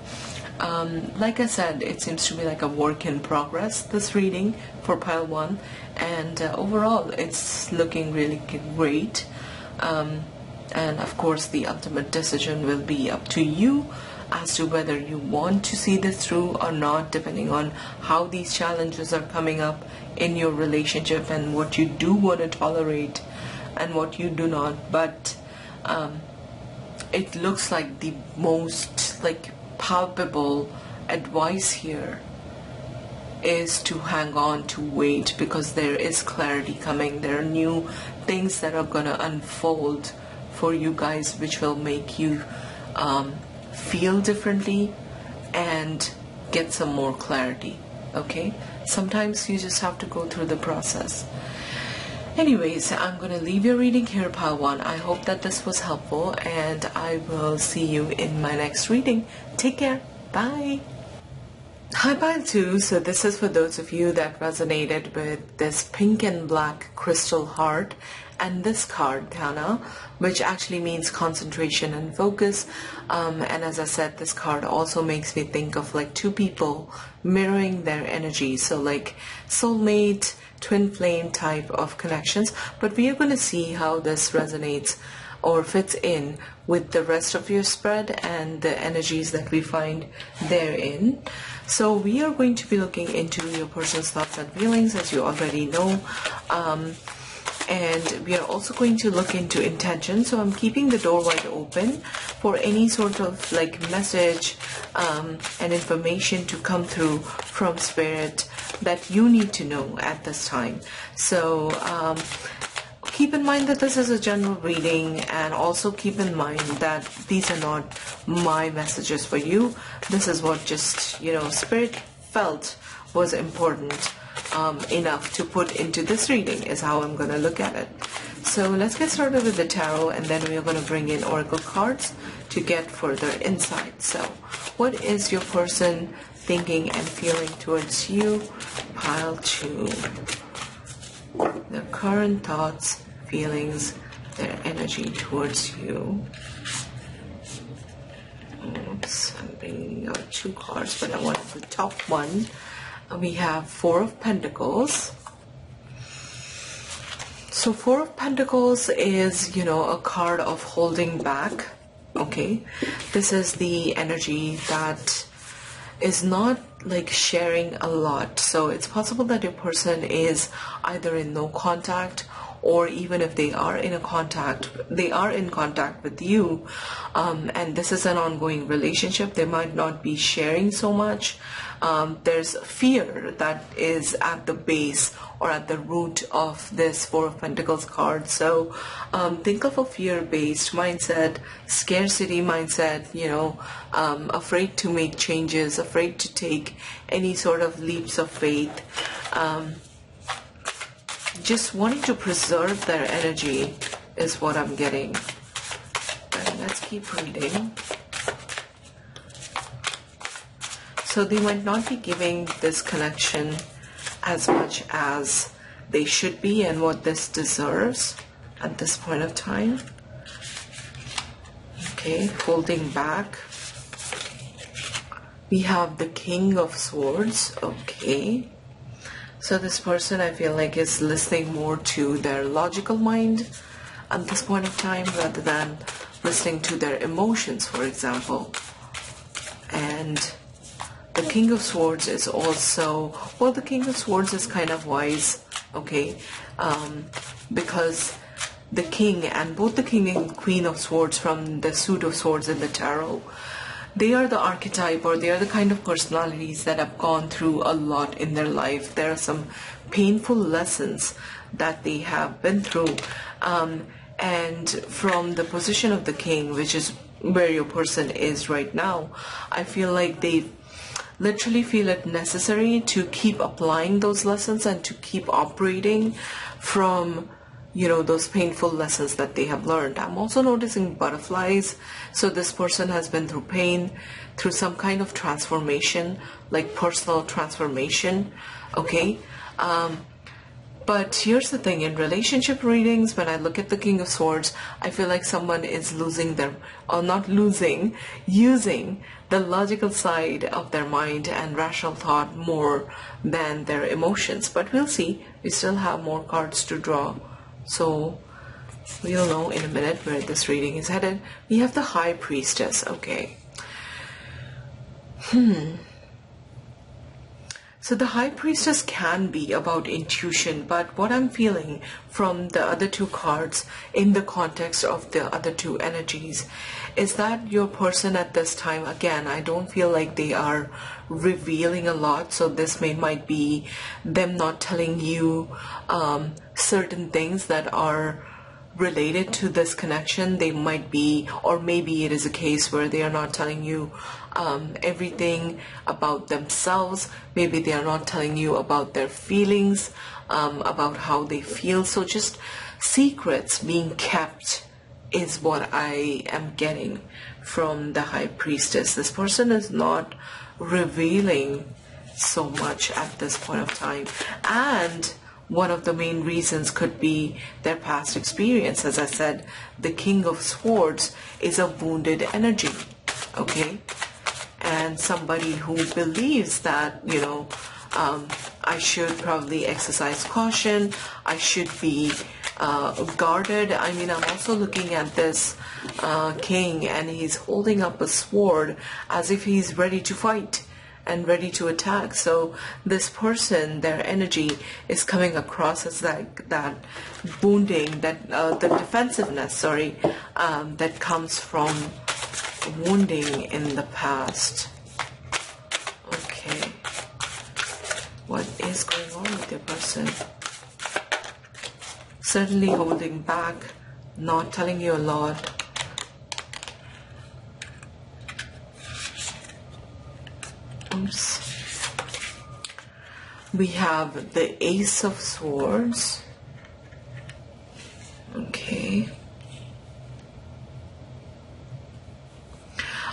like I said, it seems to be like a work in progress, this reading for pile 1, and overall it's looking really great. And of course the ultimate decision will be up to you as to whether you want to see this through or not, depending on how these challenges are coming up in your relationship and what you do want to tolerate and what you do not. But it looks like the most like palpable advice here is to hang on, to wait, because there is clarity coming. There are new things that are gonna unfold for you guys, which will make you feel differently and get some more clarity. Okay, sometimes you just have to go through the process. Anyways, I'm gonna leave your reading here, pile 1. I hope that this was helpful, and I will see you in my next reading. Take care. Bye. Hi, pile 2. So this is for those of you that resonated with this pink and black crystal heart and this card, Tana, which actually means concentration and focus. And as I said, this card also makes me think of like two people mirroring their energy. So like soulmate, twin flame type of connections. But we are going to see how this resonates or fits in with the rest of your spread and the energies that we find therein. So we are going to be looking into your person's thoughts and feelings, as you already know. And we are also going to look into intention. So I'm keeping the door wide open for any sort of like message and information to come through from spirit that you need to know at this time. So keep in mind that this is a general reading, and also keep in mind that these are not my messages for you. This is what just, you know, spirit felt was important enough to put into this reading, is how I'm going to look at it. So let's get started with the tarot, and then we are going to bring in oracle cards to get further insight. So what is your person thinking and feeling towards you, pile 2? Their current thoughts, feelings, their energy towards you. Oops, I'm bringing out 2 cards, but I want the top one. We have 4 of Pentacles. So 4 of Pentacles is, you know, a card of holding back. Okay, this is the energy that is not like sharing a lot. So it's possible that your person is either in no contact, or even if they are in contact with you, and this is an ongoing relationship. They might not be sharing so much. There's fear that is at the base or at the root of this 4 of Pentacles card. So think of a fear-based mindset, scarcity mindset, you know, afraid to make changes, afraid to take any sort of leaps of faith, just wanting to preserve their energy is what I'm getting. And let's keep reading. So they might not be giving this connection as much as they should be and what this deserves at this point of time. Okay, holding back. We have the King of Swords. Okay. So this person, I feel like, is listening more to their logical mind at this point of time rather than listening to their emotions, for example. And the King of Swords is also, well, the King of Swords is kind of wise, okay, because the King, and both the King and Queen of Swords from the suit of swords in the tarot, they are the archetype, or they are the kind of personalities that have gone through a lot in their life. There are some painful lessons that they have been through. And from the position of the king, which is where your person is right now, I feel like they literally feel it necessary to keep applying those lessons and to keep operating from, you know, those painful lessons that they have learned. I'm also noticing butterflies. So this person has been through pain, through some kind of transformation, like personal transformation. Okay. But here's the thing, in relationship readings, when I look at the King of Swords, I feel like someone is losing their, or not losing, using the logical side of their mind and rational thought more than their emotions. But we'll see. We still have more cards to draw. So we'll know in a minute where this reading is headed. We have the High Priestess. Okay. So the High Priestess can be about intuition, but what I'm feeling from the other two cards in the context of the other two energies is that your person at this time, again, I don't feel like they are revealing a lot. So this might be them not telling you certain things that are related to this connection. They might be, or maybe it is a case where they are not telling you everything about themselves. Maybe they are not telling you about their feelings, about how they feel. So just secrets being kept is what I am getting from the High Priestess. This person is not revealing so much at this point of time, and one of the main reasons could be their past experience. As I said, the King of Swords is a wounded energy, okay? And somebody who believes that, you know, I should probably exercise caution, I should be guarded. I mean, I'm also looking at this king, and he's holding up a sword as if he's ready to fight and ready to attack. So this person, their energy is coming across as that wounding, that the defensiveness, sorry, that comes from wounding in the past. Okay, what is going on with your person? Certainly holding back, not telling you a lot. We have the Ace of Swords. Okay.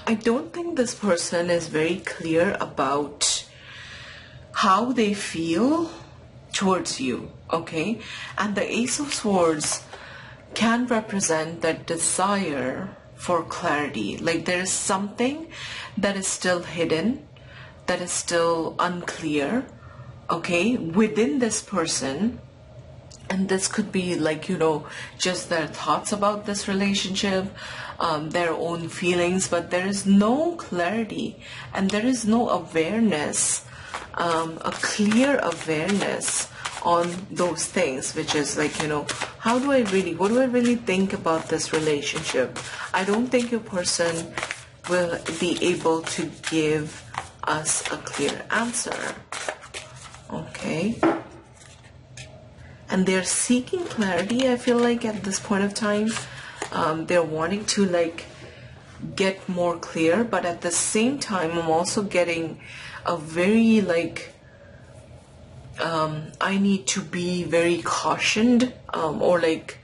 I don't think this person is very clear about how they feel towards you, okay? And the Ace of Swords can represent that desire for clarity. Like there is something that is still hidden, that is still unclear, okay, within this person. And this could be like, you know, just their thoughts about this relationship, their own feelings, but there is no clarity and there is no awareness, a clear awareness on those things, which is like, you know, what do I really think about this relationship? I don't think your person will be able to give us a clear answer. Okay. And they're seeking clarity, I feel like, at this point of time. They're wanting to like get more clear, but at the same time I'm also getting a very like I need to be very cautioned, or like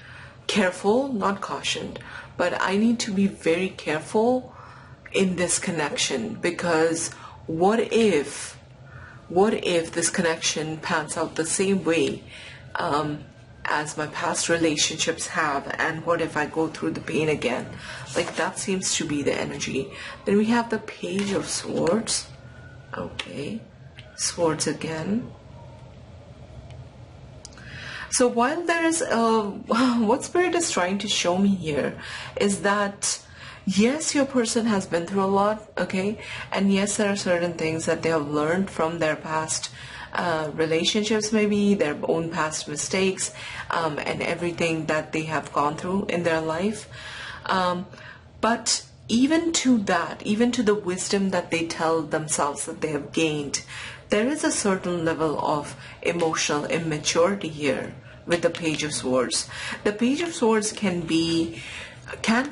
careful, not cautioned, but I need to be very careful in this connection, because what if this connection pans out the same way as my past relationships have, and what if I go through the pain again? Like that seems to be the energy. Then we have the Page of Swords. Okay, swords again. So while there is what Spirit is trying to show me here is that yes, your person has been through a lot, okay, and yes, there are certain things that they have learned from their past relationships, maybe their own past mistakes, and everything that they have gone through in their life, but even to that, even to the wisdom that they tell themselves that they have gained, there is a certain level of emotional immaturity here with the Page of Swords. The Page of Swords can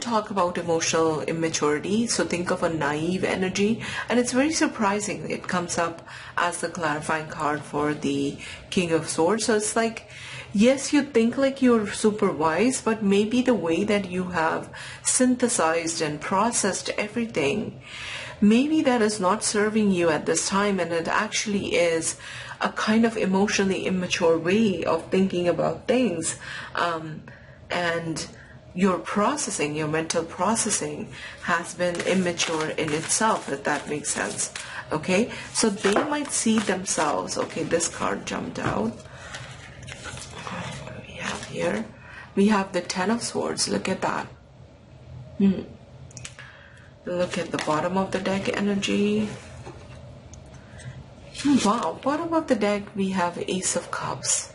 talk about emotional immaturity, so think of a naive energy, and it's very surprising it comes up as the clarifying card for the King of Swords. So it's like, yes, you think like you're super wise, but maybe the way that you have synthesized and processed everything, maybe that is not serving you at this time, and it actually is a kind of emotionally immature way of thinking about things. And your processing, your mental processing has been immature in itself, if that makes sense. Okay, so they might see themselves, okay, this card jumped out. What do we have here? We have the Ten of Swords. Look at that. Look at the bottom of the deck energy. Wow, bottom of the deck we have Ace of Cups.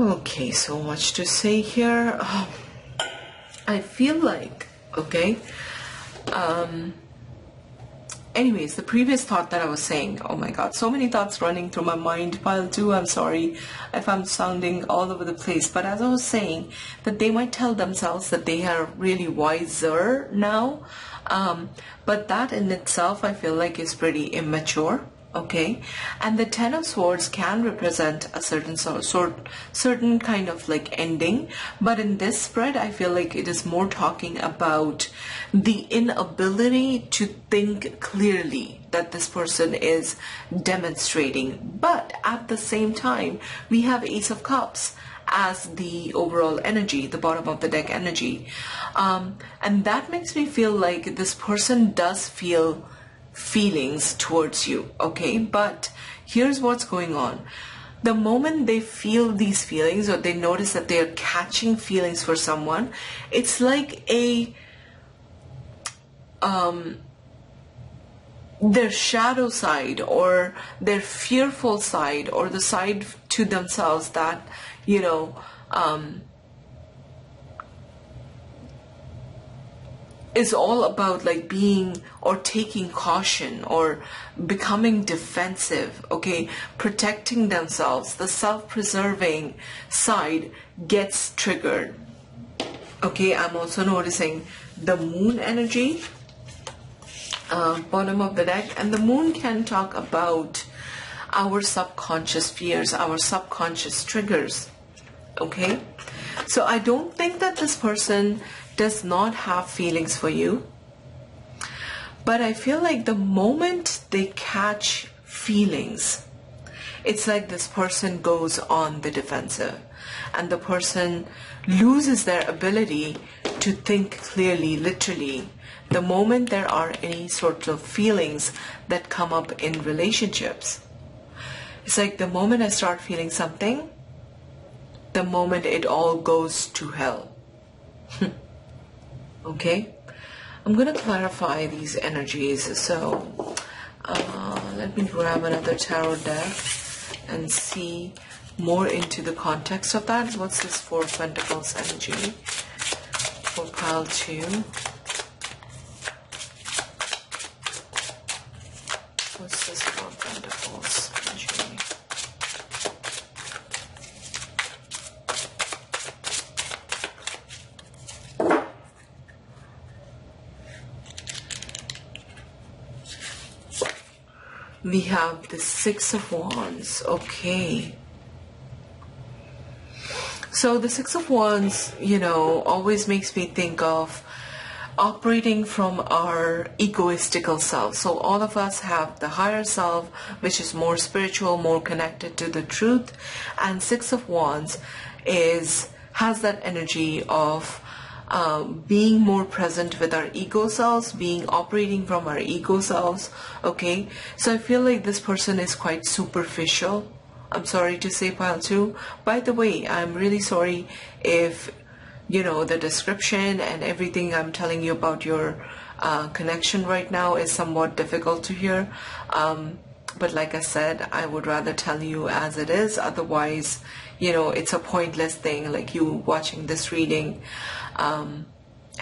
Okay, so much to say here. I feel like, okay, anyways, the previous thought that I was saying, oh my god, so many thoughts running through my mind. Pile 2, I'm sorry if I'm sounding all over the place, but as I was saying, that they might tell themselves that they are really wiser now, but that in itself I feel like is pretty immature. Okay, and the Ten of Swords can represent a certain kind of like ending, but in this spread I feel like it is more talking about the inability to think clearly that this person is demonstrating. But at the same time, we have Ace of Cups as the overall energy, the bottom of the deck energy, and that makes me feel like this person does feel feelings towards you. Okay, but here's what's going on. The moment they feel these feelings, or they notice that they are catching feelings for someone, it's like their shadow side, or their fearful side, or the side to themselves that, you know, is all about like being or taking caution or becoming defensive, okay, protecting themselves. The self-preserving side gets triggered. Okay, I'm also noticing the Moon energy, bottom of the deck, and the Moon can talk about our subconscious fears, our subconscious triggers. Okay, so I don't think that this person does not have feelings for you, but I feel like the moment they catch feelings, it's like this person goes on the defensive, and the person loses their ability to think clearly, literally, the moment there are any sort of feelings that come up in relationships. It's like the moment I start feeling something, the moment it all goes to hell. Okay, I'm going to clarify these energies. So let me grab another tarot deck and see more into the context of that. What's this Four of Pentacles energy for pile 2? What's this Four of Pentacles energy? We have the Six of Wands. Okay. So the Six of Wands, you know, always makes me think of operating from our egoistical self. So all of us have the higher self, which is more spiritual, more connected to the truth. And Six of Wands has that energy of being more present with our ego selves, operating from our ego selves. Okay, so I feel like this person is quite superficial. I'm sorry to say, pile 2. By the way, I'm really sorry if, you know, the description and everything I'm telling you about your connection right now is somewhat difficult to hear. But like I said, I would rather tell you as it is. Otherwise, you know, it's a pointless thing, like you watching this reading.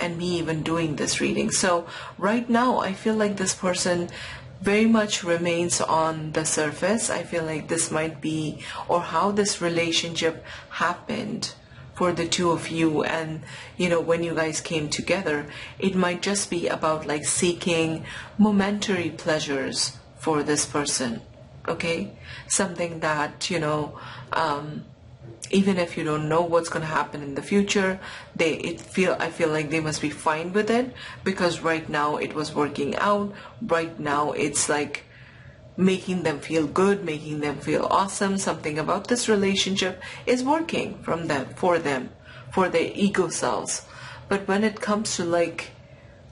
and me even doing this reading. So right now I feel like this person very much remains on the surface. I feel like this might be, or how this relationship happened for the two of you, and you know, when you guys came together, it might just be about like seeking momentary pleasures for this person. Okay, something that, you know, even if you don't know what's going to happen in the future, I feel like they must be fine with it, because right now it was working out. Right now it's like making them feel good, making them feel awesome. Something about this relationship is working for their ego selves. But when it comes to like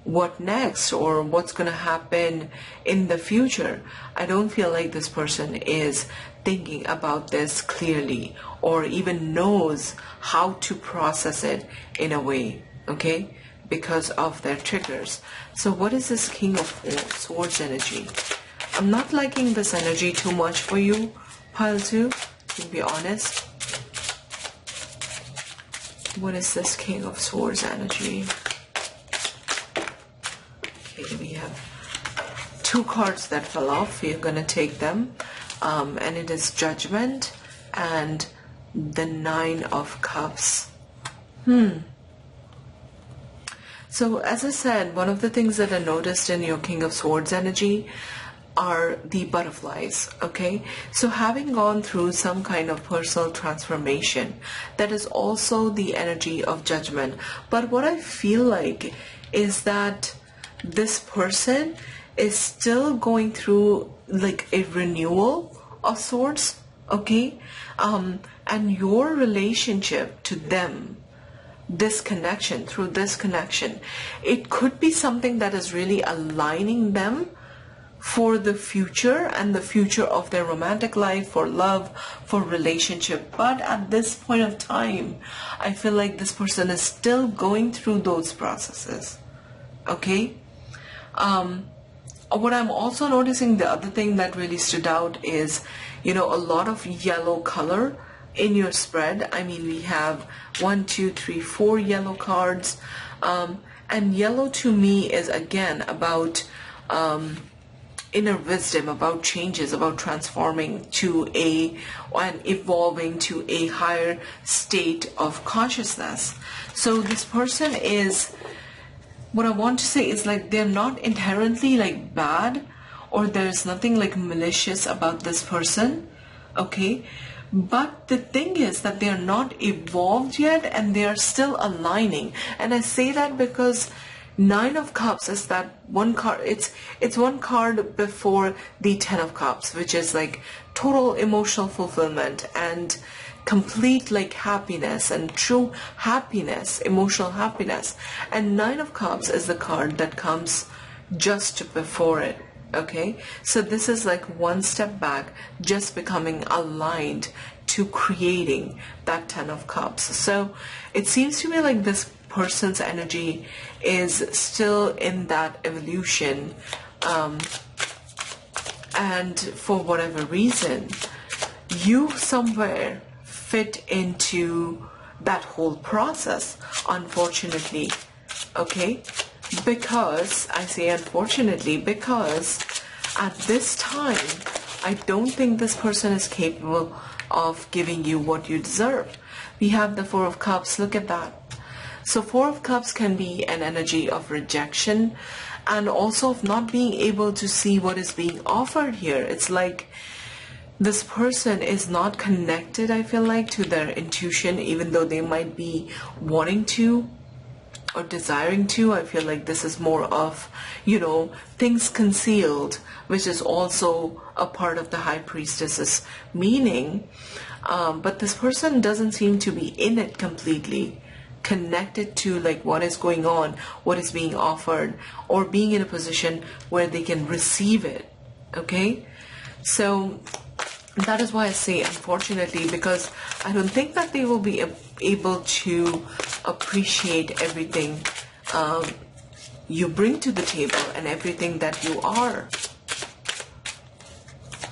what next, or what's going to happen in the future, I don't feel like this person is thinking about this clearly, or even knows how to process it in a way, okay, because of their triggers. So what is this King of Swords energy? I'm not liking this energy too much for you, pile 2, to be honest. What is this King of Swords energy? Okay, we have 2 cards that fell off. We're going to take them. And it is Judgment and the 9 of Cups. So as I said, one of the things that I noticed in your King of Swords energy are the butterflies. Okay, so having gone through some kind of personal transformation, that is also the energy of Judgment. But what I feel like is that this person is still going through like a renewal of sorts. Okay, and your relationship to them, this connection, through this connection, it could be something that is really aligning them for the future, and the future of their romantic life, for love, for relationship. But at this point of time, I feel like this person is still going through those processes. Okay, what I'm also noticing, the other thing that really stood out is, you know, a lot of yellow color in your spread. I mean, we have 1, 2, 3, 4 yellow cards, and yellow to me is again about inner wisdom, about changes, about transforming to and evolving to a higher state of consciousness. So this person is, what I want to say is like, they're not inherently like bad, or there's nothing like malicious about this person. Okay, but the thing is that they are not evolved yet, and they are still aligning. And I say that because 9 of Cups is that one card. It's one card before the 10 of Cups, which is like total emotional fulfillment and complete like happiness and true happiness, emotional happiness. And 9 of Cups is the card that comes just before it. Okay, so this is like one step back, just becoming aligned to creating that 10 of Cups. So it seems to me like this person's energy is still in that evolution, and for whatever reason, you somewhere fit into that whole process, unfortunately. Okay, because I say unfortunately, because at this time I don't think this person is capable of giving you what you deserve. We have the 4 of Cups. Look at that. So 4 of Cups can be an energy of rejection, and also of not being able to see what is being offered here. It's like this person is not connected, I feel like, to their intuition, even though they might be wanting to or desiring to. I feel like this is more of, you know, things concealed, which is also a part of the High Priestess's meaning. But this person doesn't seem to be in it completely, connected to like what is going on, what is being offered, or being in a position where they can receive it. Okay, so that is why I say unfortunately, because I don't think that they will be able to appreciate everything you bring to the table and everything that you are.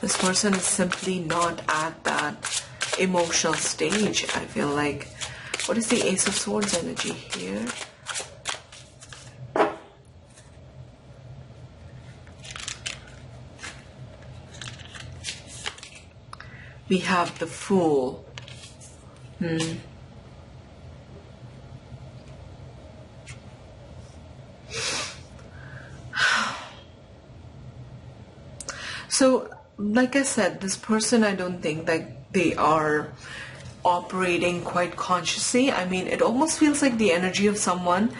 This person is simply not at that emotional stage, I feel like. What is the Ace of Swords energy here? We have the Fool. So, like I said, this person, I don't think that they are operating quite consciously. I mean, it almost feels like the energy of someone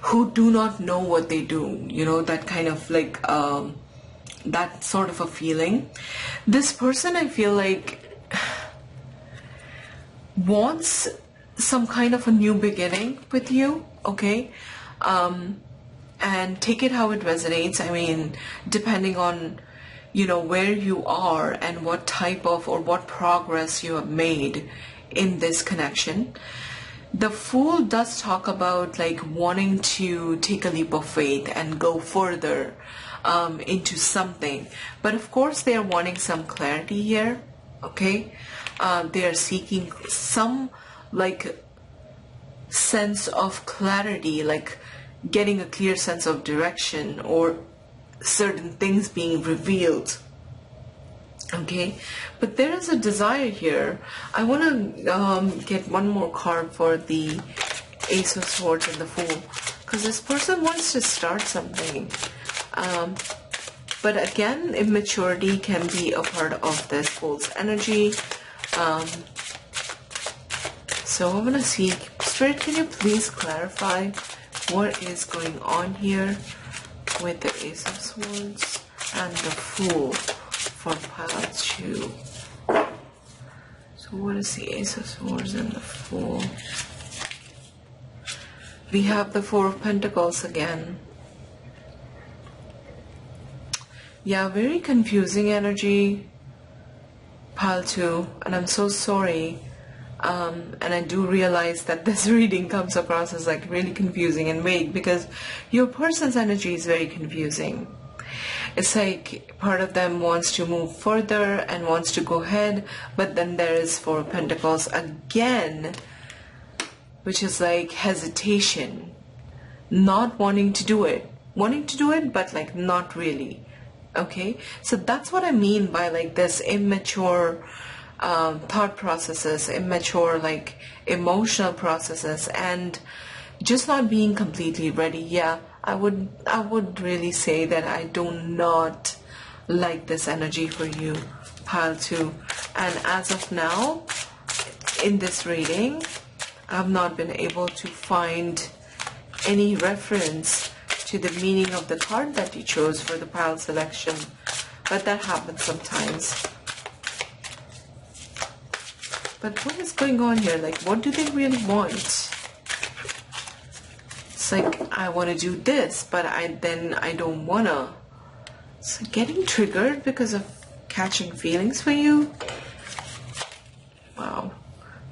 who do not know what they do, you know, that kind of like, that sort of a feeling. This person, I feel like, wants some kind of a new beginning with you, okay? And take it how it resonates. I mean, depending on, you know, where you are and what type of or what progress you have made in this connection. The Fool does talk about like wanting to take a leap of faith and go further into something. But of course they are wanting some clarity here, okay? They are seeking some like sense of clarity, like getting a clear sense of direction or certain things being revealed, okay? But there is a desire here. I want to get one more card for the Ace of Swords and the Fool, because this person wants to start something, but again, immaturity can be a part of this Fool's energy. So I'm gonna see, Spirit, can you please clarify what is going on here with the Ace of Swords and the Fool for pile 2? So what is the Ace of Swords and the Fool? We have the Four of Pentacles again. Yeah, very confusing energy, pile 2, and I'm so sorry. And I do realize that this reading comes across as like really confusing and vague, because your person's energy is very confusing. It's like part of them wants to move further and wants to go ahead, but then there is Four of Pentacles again, which is like hesitation, not wanting to do it, but like not really. Okay, so that's what I mean by like this immature thought processes, immature like emotional processes, and just not being completely ready. Yeah, I would really say that I do not like this energy for you, pile 2. And as of now, in this reading, I've not been able to find any reference to the meaning of the card that you chose for the pile selection, but that happens sometimes. But what is going on here? Like, what do they really want? It's like, I want to do this, but I don't wanna. So getting triggered because of catching feelings for you. Wow.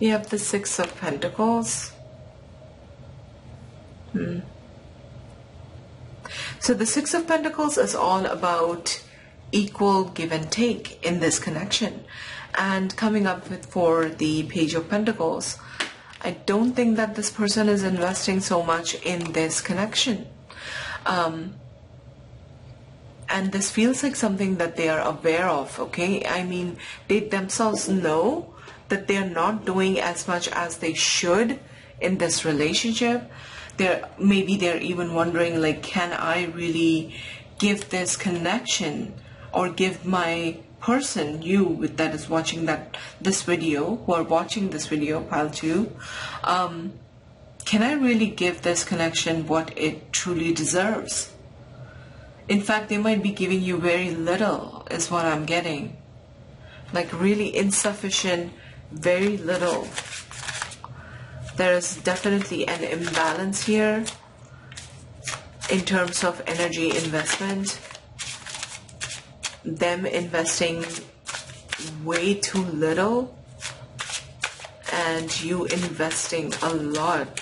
We have the Six of Pentacles. So the Six of Pentacles is all about equal give and take in this connection. And coming up with for the Page of Pentacles, I don't think that this person is investing so much in this connection. And this feels like something that they are aware of, okay? I mean, they themselves know that they're not doing as much as they should in this relationship. Maybe they're even wondering, like, can I really give this connection, or give my person, you that is watching this video, who are watching this video, pile 2, can I really give this connection what it truly deserves? In fact, they might be giving you very little, is what I'm getting. Like really insufficient, very little. There is definitely an imbalance here in terms of energy investment. Them investing way too little and you investing a lot.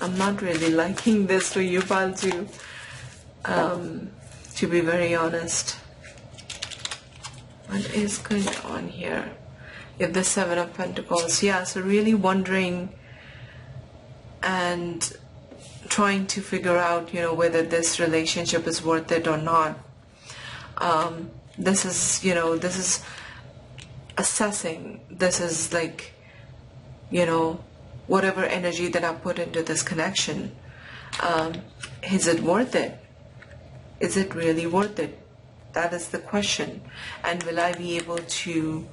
I'm not really liking this for you, pile 2, to be very honest. What is going on here? You have the Seven of Pentacles. Yeah, so really wondering and trying to figure out, you know, whether this relationship is worth it or not. This is, you know, this is assessing. This is like, you know, whatever energy that I put into this connection, is it worth it? Is it really worth it? That is the question. And will I be able to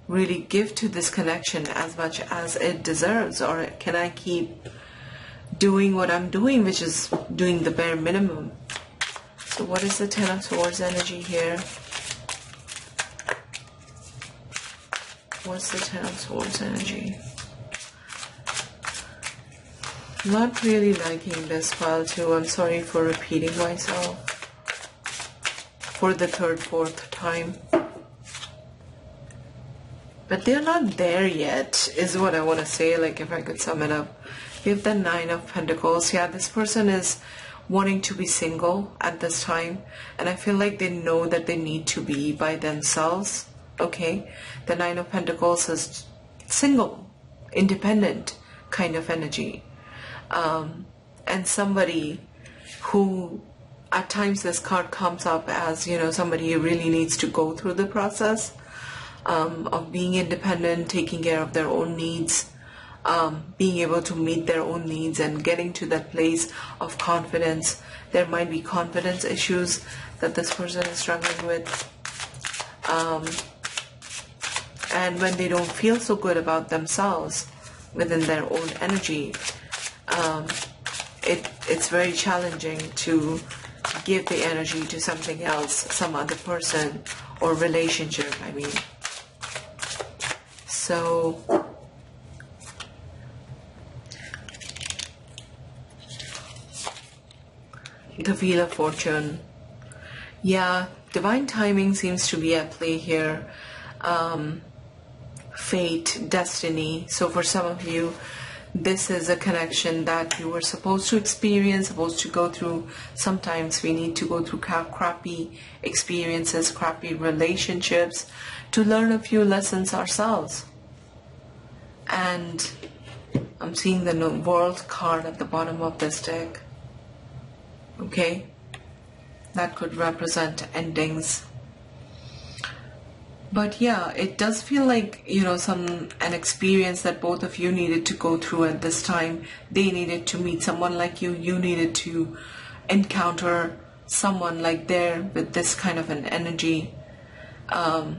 really give to this connection as much as it deserves, or can I keep doing what I'm doing, which is doing the bare minimum? So what is the Ten of Swords energy here? What's the Ten of Swords energy? Not really liking this pile too. I'm sorry for repeating myself for the third, fourth time. But they're not there yet, is what I want to say, like if I could sum it up. We have the Nine of Pentacles. Yeah, this person is wanting to be single at this time. And I feel like they know that they need to be by themselves. Okay? The Nine of Pentacles is single, independent kind of energy. And somebody who, at times this card comes up as, you know, somebody who really needs to go through the process of being independent, taking care of their own needs, being able to meet their own needs and getting to that place of confidence. There might be confidence issues that this person is struggling with. And when they don't feel so good about themselves within their own energy, it's very challenging to give the energy to something else, some other person or relationship, I mean. So the Wheel of Fortune. Yeah, divine timing seems to be at play here. Fate, destiny. So for some of you, this is a connection that you were supposed to experience, supposed to go through. Sometimes we need to go through crappy experiences, crappy relationships to learn a few lessons ourselves. And I'm seeing the World card at the bottom of this deck. Okay? That could represent endings. But yeah, it does feel like, you know, an experience that both of you needed to go through at this time. They needed to meet someone like you. You needed to encounter someone like there with this kind of an energy. And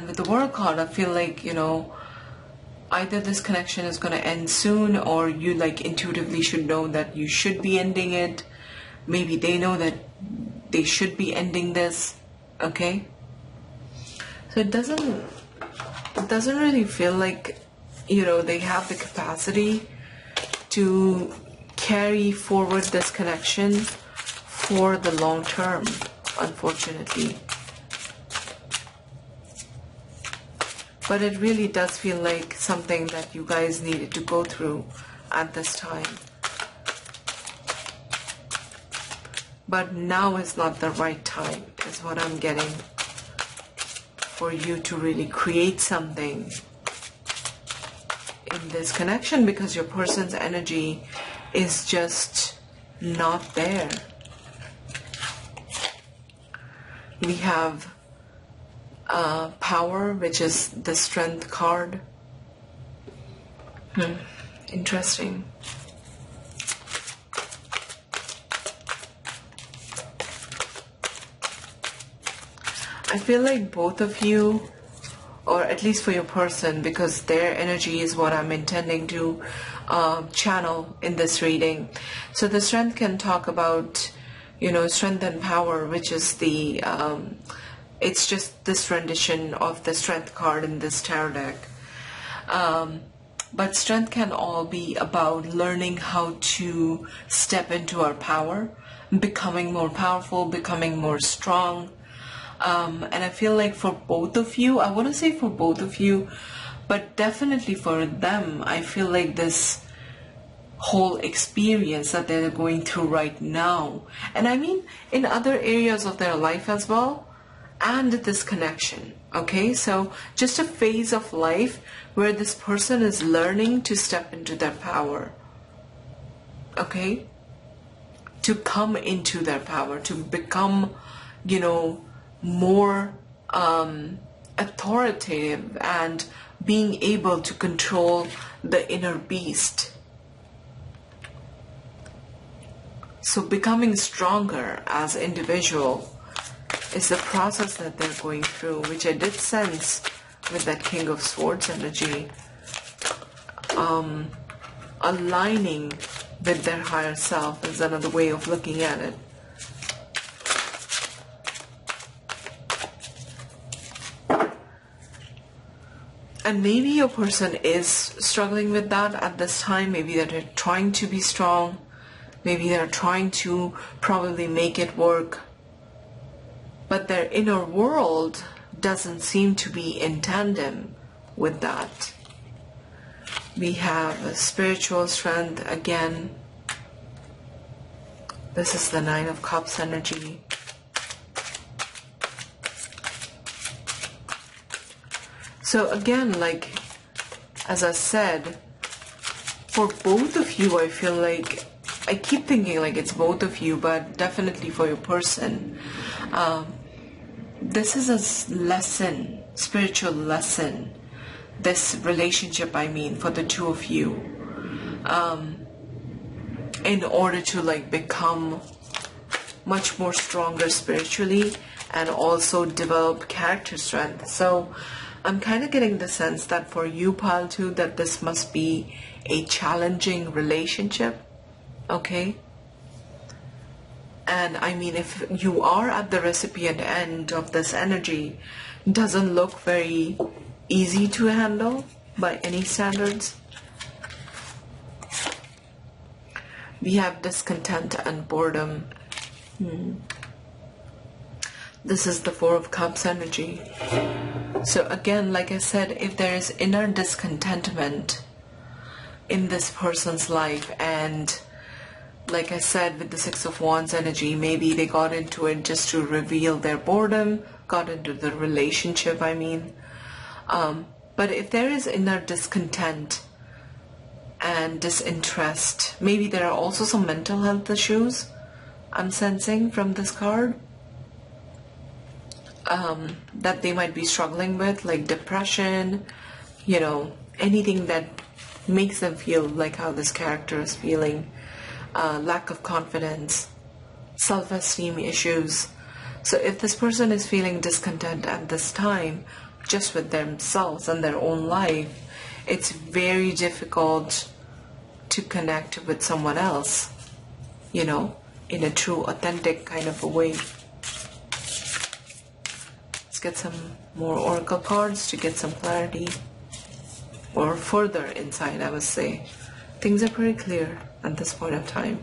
with the World card, I feel like, you know, either this connection is going to end soon, or you like intuitively should know that you should be ending it. Maybe they know that they should be ending this. Okay? So it doesn't really feel like, you know, they have the capacity to carry forward this connection for the long term, unfortunately. But it really does feel like something that you guys needed to go through at this time. But now is not the right time, is what I'm getting, for you to really create something in this connection, because your person's energy is just not there. We have Power, which is the Strength card. Interesting. I feel like both of you, or at least for your person, because their energy is what I'm intending to channel in this reading. So the Strength can talk about, you know, strength and power, which is the, it's just this rendition of the Strength card in this tarot deck. But strength can all be about learning how to step into our power, becoming more powerful, becoming more strong. And I feel like for both of you, I want to say for both of you, but definitely for them, I feel like this whole experience that they're going through right now, and I mean in other areas of their life as well, and this connection, okay? So just a phase of life where this person is learning to step into their power, okay? To come into their power, to become, you know, more authoritative and being able to control the inner beast. So becoming stronger as individual is the process that they're going through, which I did sense with that King of Swords energy. Aligning with their higher self is another way of looking at it. And maybe your person is struggling with that at this time. Maybe they're trying to be strong. Maybe they're trying to probably make it work. But their inner world doesn't seem to be in tandem with that. We have a spiritual strength again. This is the Nine of Cups energy. So again, like, as I said, for both of you, I feel like, I keep thinking like it's both of you, but definitely for your person, this is a lesson, spiritual lesson, this relationship, I mean, for the two of you, in order to like become much more stronger spiritually and also develop character strength. So I'm kind of getting the sense that for you, pile 2, that this must be a challenging relationship, okay? And I mean, if you are at the recipient end of this energy, it doesn't look very easy to handle by any standards. We have discontent and boredom. This is the Four of Cups energy. So again, like I said, if there is inner discontentment in this person's life, and like I said, with the Six of Wands energy, maybe they got into it just to reveal their boredom, got into the relationship, I mean. But if there is inner discontent and disinterest, maybe there are also some mental health issues I'm sensing from this card, that they might be struggling with, like depression, you know, anything that makes them feel like how this character is feeling, lack of confidence, self-esteem issues. So if this person is feeling discontent at this time, just with themselves and their own life, it's very difficult to connect with someone else, you know, in a true, authentic kind of a way. Let's get some more oracle cards to get some clarity, or further insight, I would say. Things are pretty clear at this point of time.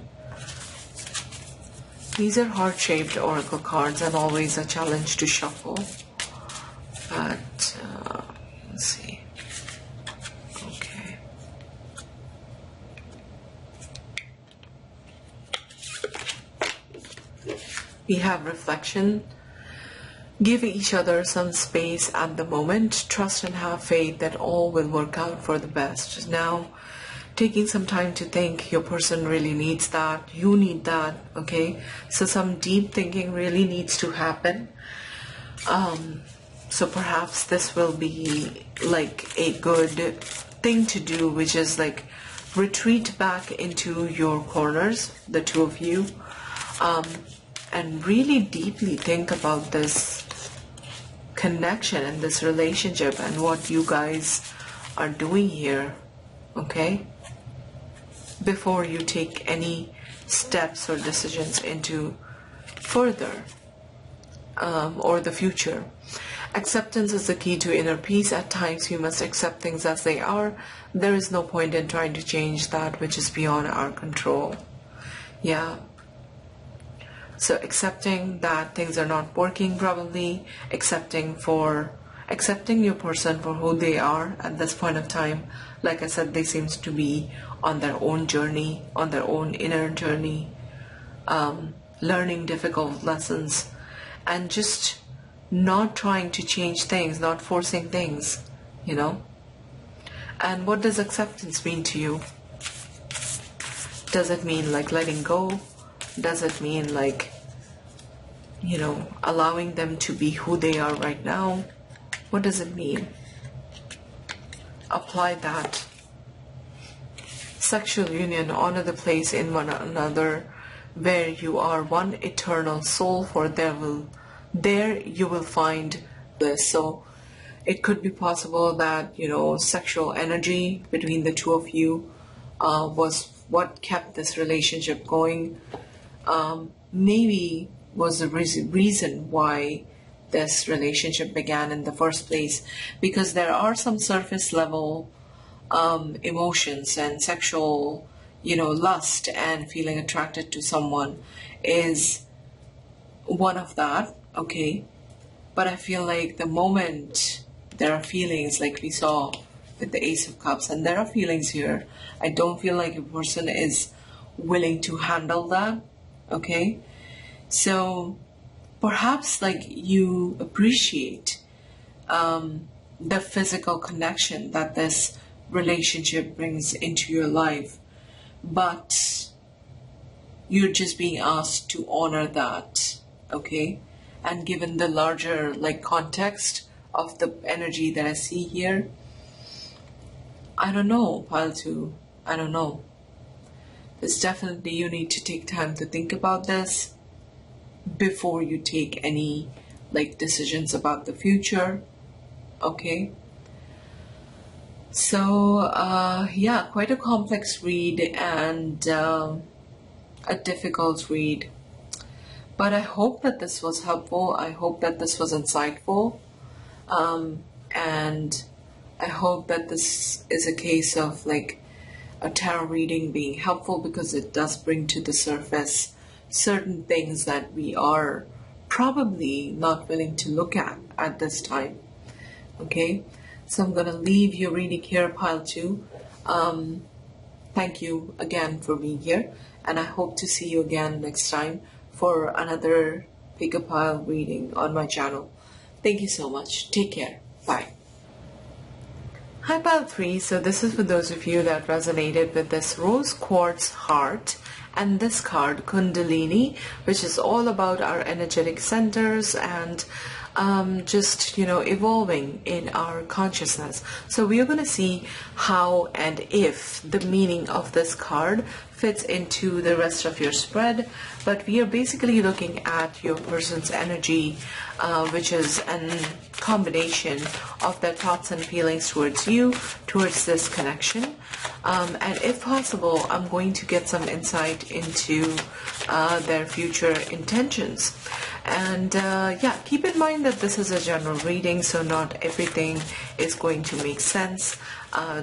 These are heart-shaped oracle cards and always a challenge to shuffle. But, let's see. Okay. We have reflection. Give each other some space at the moment. Trust and have faith that all will work out for the best. Now, taking some time to think, your person really needs that. You need that, okay? So some deep thinking really needs to happen. So perhaps this will be like a good thing to do, which is like retreat back into your corners, the two of you, and really deeply think about this connection and this relationship and what you guys are doing here, okay? Before you take any steps or decisions into further or the future. Acceptance is the key to inner peace. At times we must accept things as they are. There is no point in trying to change that which is beyond our control. Yeah. So accepting that things are not working probably, accepting your person for who they are at this point of time. Like I said, they seem to be on their own journey, on their own inner journey, learning difficult lessons, and just not trying to change things, not forcing things, you know. And what does acceptance mean to you? Does it mean like letting go? Does it mean like, you know, allowing them to be who they are right now? What does it mean? Apply that. Sexual union, honor the place in one another where you are one eternal soul, for there you will find this. So it could be possible that, you know, sexual energy between the two of you was what kept this relationship going. Maybe was the reason why this relationship began in the first place, because there are some surface level emotions, and sexual, you know, lust and feeling attracted to someone is one of that, okay? But I feel like the moment there are feelings, like we saw with the Ace of Cups, and there are feelings here, I don't feel like a person is willing to handle that, okay? So perhaps like you appreciate the physical connection that this relationship brings into your life, but you're just being asked to honor that, okay? And given the larger like context of the energy that I see here, I don't know, pile 2, I don't know. There's definitely, you need to take time to think about this before you take any like decisions about the future, okay? So yeah, quite a complex read and a difficult read, but I hope that this was helpful. I hope that this was insightful, and I hope that this is a case of like a tarot reading being helpful, because it does bring to the surface certain things that we are probably not willing to look at this time, okay? So I'm going to leave your reading here, pile 2. Thank you again for being here, and I hope to see you again next time for another Pick a Pile reading on my channel. Thank you so much. Take care. Bye. Hi, pile 3. So this is for those of you that resonated with this rose quartz heart and this card Kundalini, which is all about our energetic centers and just, you know, evolving in our consciousness. So we are going to see how and if the meaning of this card fits into the rest of your spread, but we are basically looking at your person's energy, which is a combination of their thoughts and feelings towards you, towards this connection, and if possible, I'm going to get some insight into their future intentions. And yeah, keep in mind that this is a general reading, so not everything is going to make sense.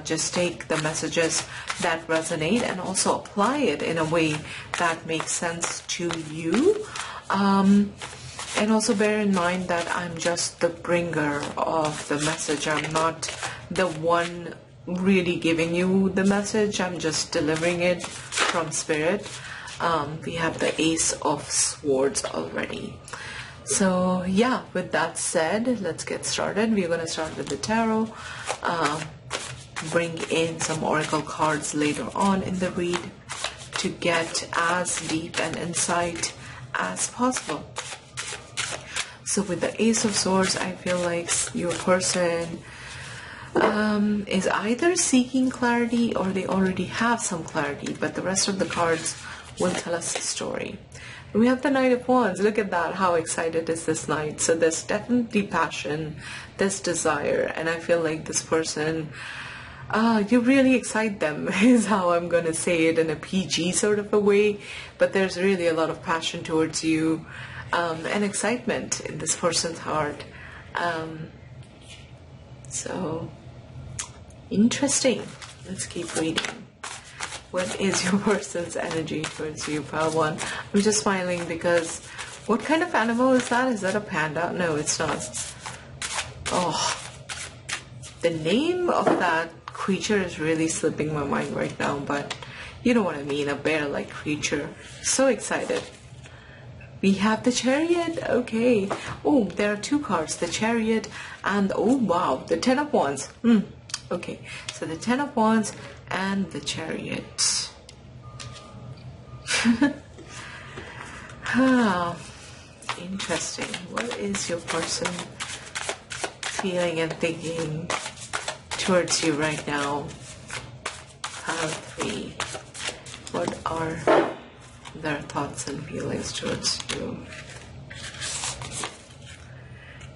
Just take the messages that resonate and also apply it in a way that makes sense to you. And also bear in mind that I'm just the bringer of the message. I'm not the one really giving you the message. I'm just delivering it from spirit. We have the Ace of Swords already. So yeah, with that said, let's get started. We're going to start with the tarot. Bring in some oracle cards later on in the read to get as deep an insight as possible. So with the Ace of Swords, I feel like your person is either seeking clarity or they already have some clarity, but the rest of the cards will tell us the story. We have the Knight of Wands. Look at that. How excited is this Knight? So there's definitely passion, there's desire, and I feel like this person, you really excite them is how I'm going to say it in a PG sort of a way, but there's really a lot of passion towards you and excitement in this person's heart. So interesting. Let's keep reading. What is your person's energy towards you, pile 1? I'm just smiling because what kind of animal is that? Is that a panda? No, it's not. Oh, the name of that creature is really slipping my mind right now, but you know what I mean, a bear-like creature. So excited. We have the Chariot. Okay. Oh, there are 2 cards, the Chariot and, oh wow, the Ten of Wands. Okay, so the Ten of Wands and the Chariot. Interesting. What is your person feeling and thinking towards you right now? Pile 3. What are their thoughts and feelings towards you?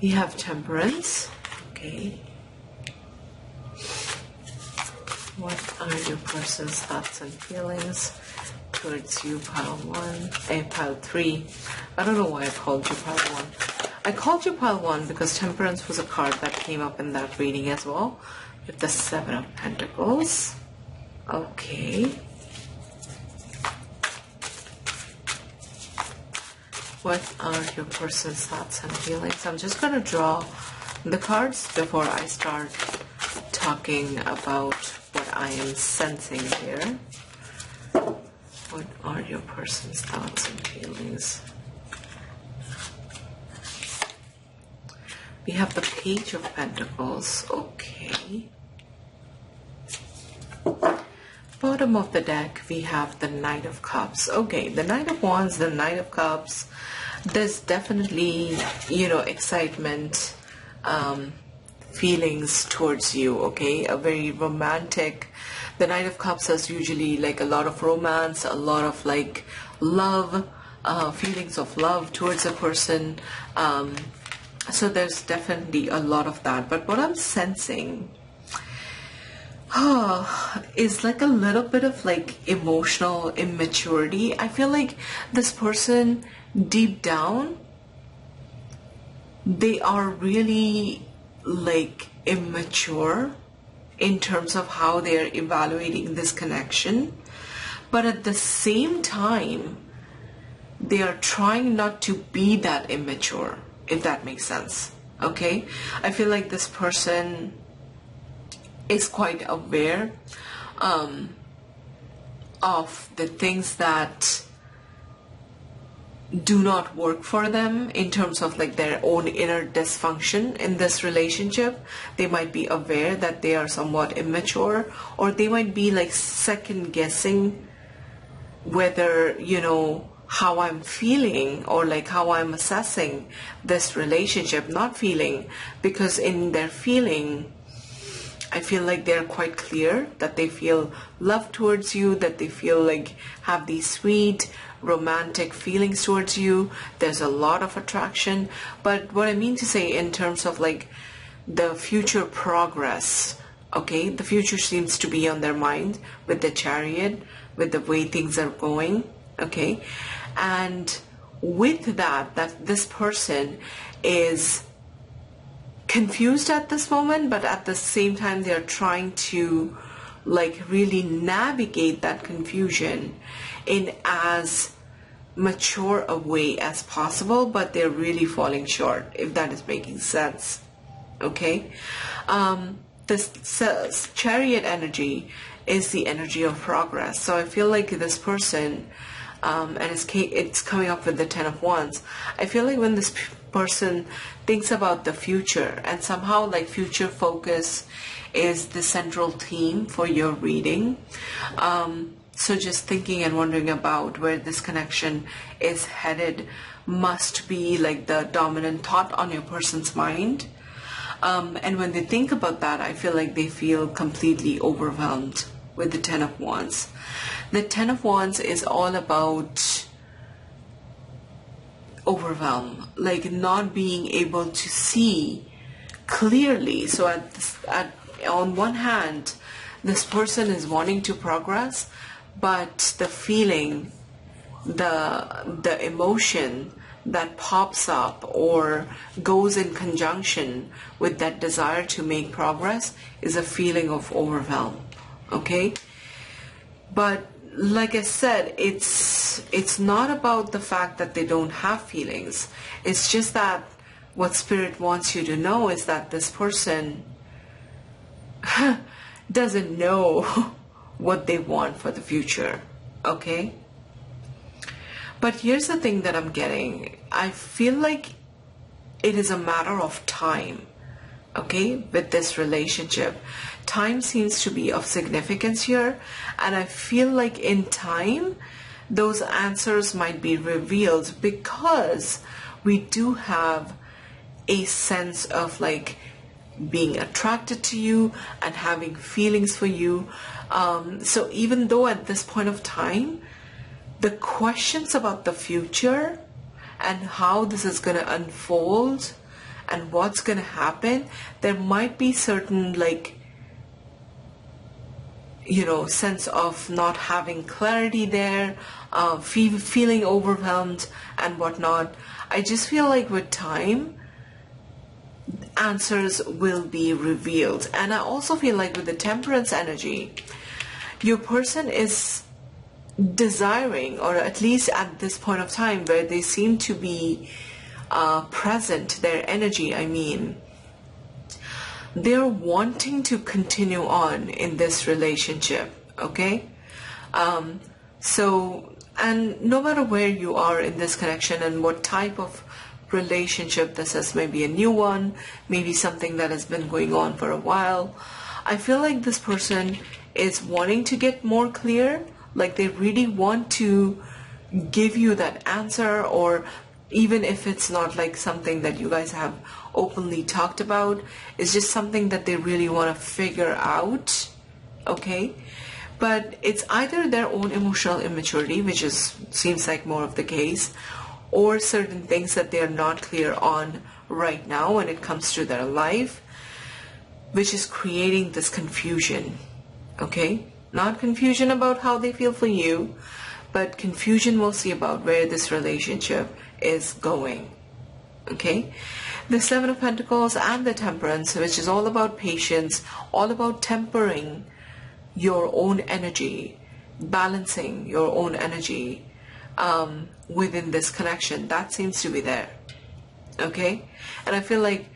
You have Temperance. Okay. What are your person's thoughts and feelings towards you, pile 1, pile 3. I don't know why I called you pile 1. I called you pile 1 because Temperance was a card that came up in that reading as well, with the 7 of Pentacles. Okay. What are your person's thoughts and feelings? I'm just going to draw the cards before I start talking about what I am sensing here. What are your person's thoughts and feelings? We have the Page of Pentacles. Okay. Bottom of the deck, we have the Knight of Cups. Okay, the Knight of Wands, the Knight of Cups. There's definitely, you know, excitement, feelings towards you, okay? A very romantic. The Knight of Cups is usually like a lot of romance, a lot of like love, feelings of love towards a person. So there's definitely a lot of that. But what I'm sensing is like a little bit of like emotional immaturity. I feel like this person deep down, they are really like immature in terms of how they are evaluating this connection, but at the same time they are trying not to be that immature, if that makes sense. Okay, I feel like this person is quite aware of the things that do not work for them in terms of like their own inner dysfunction in this relationship. They might be aware that they are somewhat immature, or they might be like second guessing whether, you know, how I'm feeling or like how I'm assessing this relationship. Not feeling, because in their feeling, I feel like they're quite clear that they feel love towards you, that they feel like have these sweet romantic feelings towards you. There's a lot of attraction. But what I mean to say in terms of like the future progress, okay, the future seems to be on their mind with the Chariot, with the way things are going, okay? And with that this person is confused at this moment, but at the same time they're trying to like really navigate that confusion in as mature a way as possible, but they're really falling short, if that is making sense. Okay, this Chariot energy is the energy of progress. So I feel like this person, and it's coming up with the 10 of Wands. I feel like when this person thinks about the future, and somehow like future focus is the central theme for your reading. So just thinking and wondering about where this connection is headed must be like the dominant thought on your person's mind. And when they think about that, I feel like they feel completely overwhelmed with the 10 of Wands. The 10 of Wands is all about overwhelm, like not being able to see clearly. So on one hand, this person is wanting to progress, but the feeling, the emotion that pops up or goes in conjunction with that desire to make progress is a feeling of overwhelm. Okay, but like I said, it's not about the fact that they don't have feelings. It's just that what Spirit wants you to know is that this person doesn't know what they want for the future. Okay, but here's the thing that I'm getting. I feel like it is a matter of time, okay, with this relationship. Time seems to be of significance here, and I feel like in time those answers might be revealed, because we do have a sense of like being attracted to you and having feelings for you. So even though at this point of time, the questions about the future and how this is going to unfold and what's going to happen, there might be certain, like, you know, sense of not having clarity there, feeling overwhelmed and whatnot. I just feel like with time, answers will be revealed. And I also feel like with the Temperance energy, your person is desiring, or at least at this point of time where they seem to be present, their energy, I mean, they're wanting to continue on in this relationship, okay? So, and no matter where you are in this connection and what type of relationship this is, maybe a new one, maybe something that has been going on for a while, I feel like this person is wanting to get more clear, like they really want to give you that answer, or even if it's not like something that you guys have openly talked about, it's just something that they really want to figure out, okay? But it's either their own emotional immaturity, which seems like more of the case, or certain things that they are not clear on right now when it comes to their life, which is creating this confusion, okay? Not confusion about how they feel for you, but confusion mostly about where this relationship is going, okay? The Seven of Pentacles and the Temperance, which is all about patience, all about tempering your own energy, balancing your own energy within this connection, that seems to be there, okay? And I feel like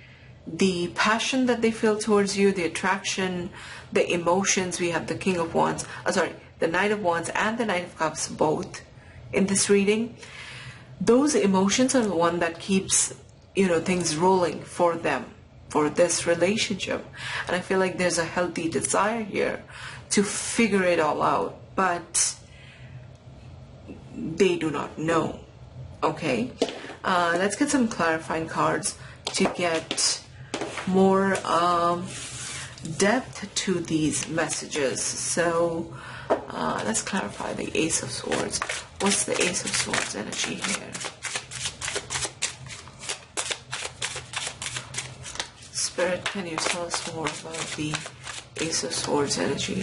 the passion that they feel towards you, the attraction, the emotions, we have the King of Wands, the Knight of Wands and the Knight of Cups both in this reading. Those emotions are the one that keeps, you know, things rolling for them, for this relationship. And I feel like there's a healthy desire here to figure it all out, but they do not know, okay? Let's get some clarifying cards to get more depth to these messages. So let's clarify the Ace of Swords. What's the Ace of Swords energy here? Spirit, can you tell us more about the Ace of Swords energy?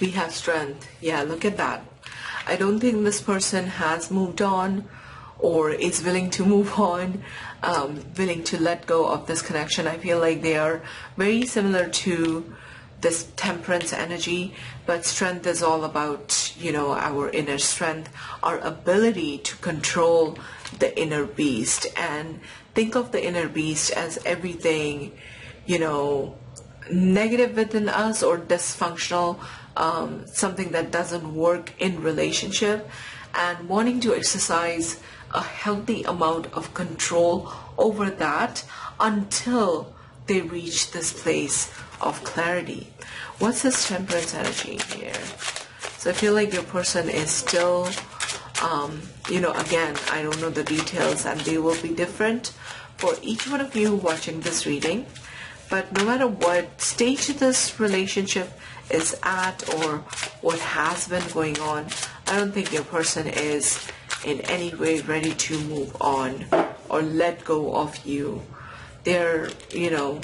We have Strength. Yeah, look at that. I don't think this person has moved on or is willing to move on, willing to let go of this connection. I feel like they are very similar to this Temperance energy, but Strength is all about, you know, our inner strength, our ability to control the inner beast. And think of the inner beast as everything, you know, negative within us or dysfunctional, something that doesn't work in relationship, and wanting to exercise a healthy amount of control over that until they reach this place of clarity. What's this Temperance energy here? So I feel like your person is still, you know, again, I don't know the details and they will be different for each one of you watching this reading. But no matter what stage this relationship is at or what has been going on, I don't think your person is in any way ready to move on or let go of you. They're, you know,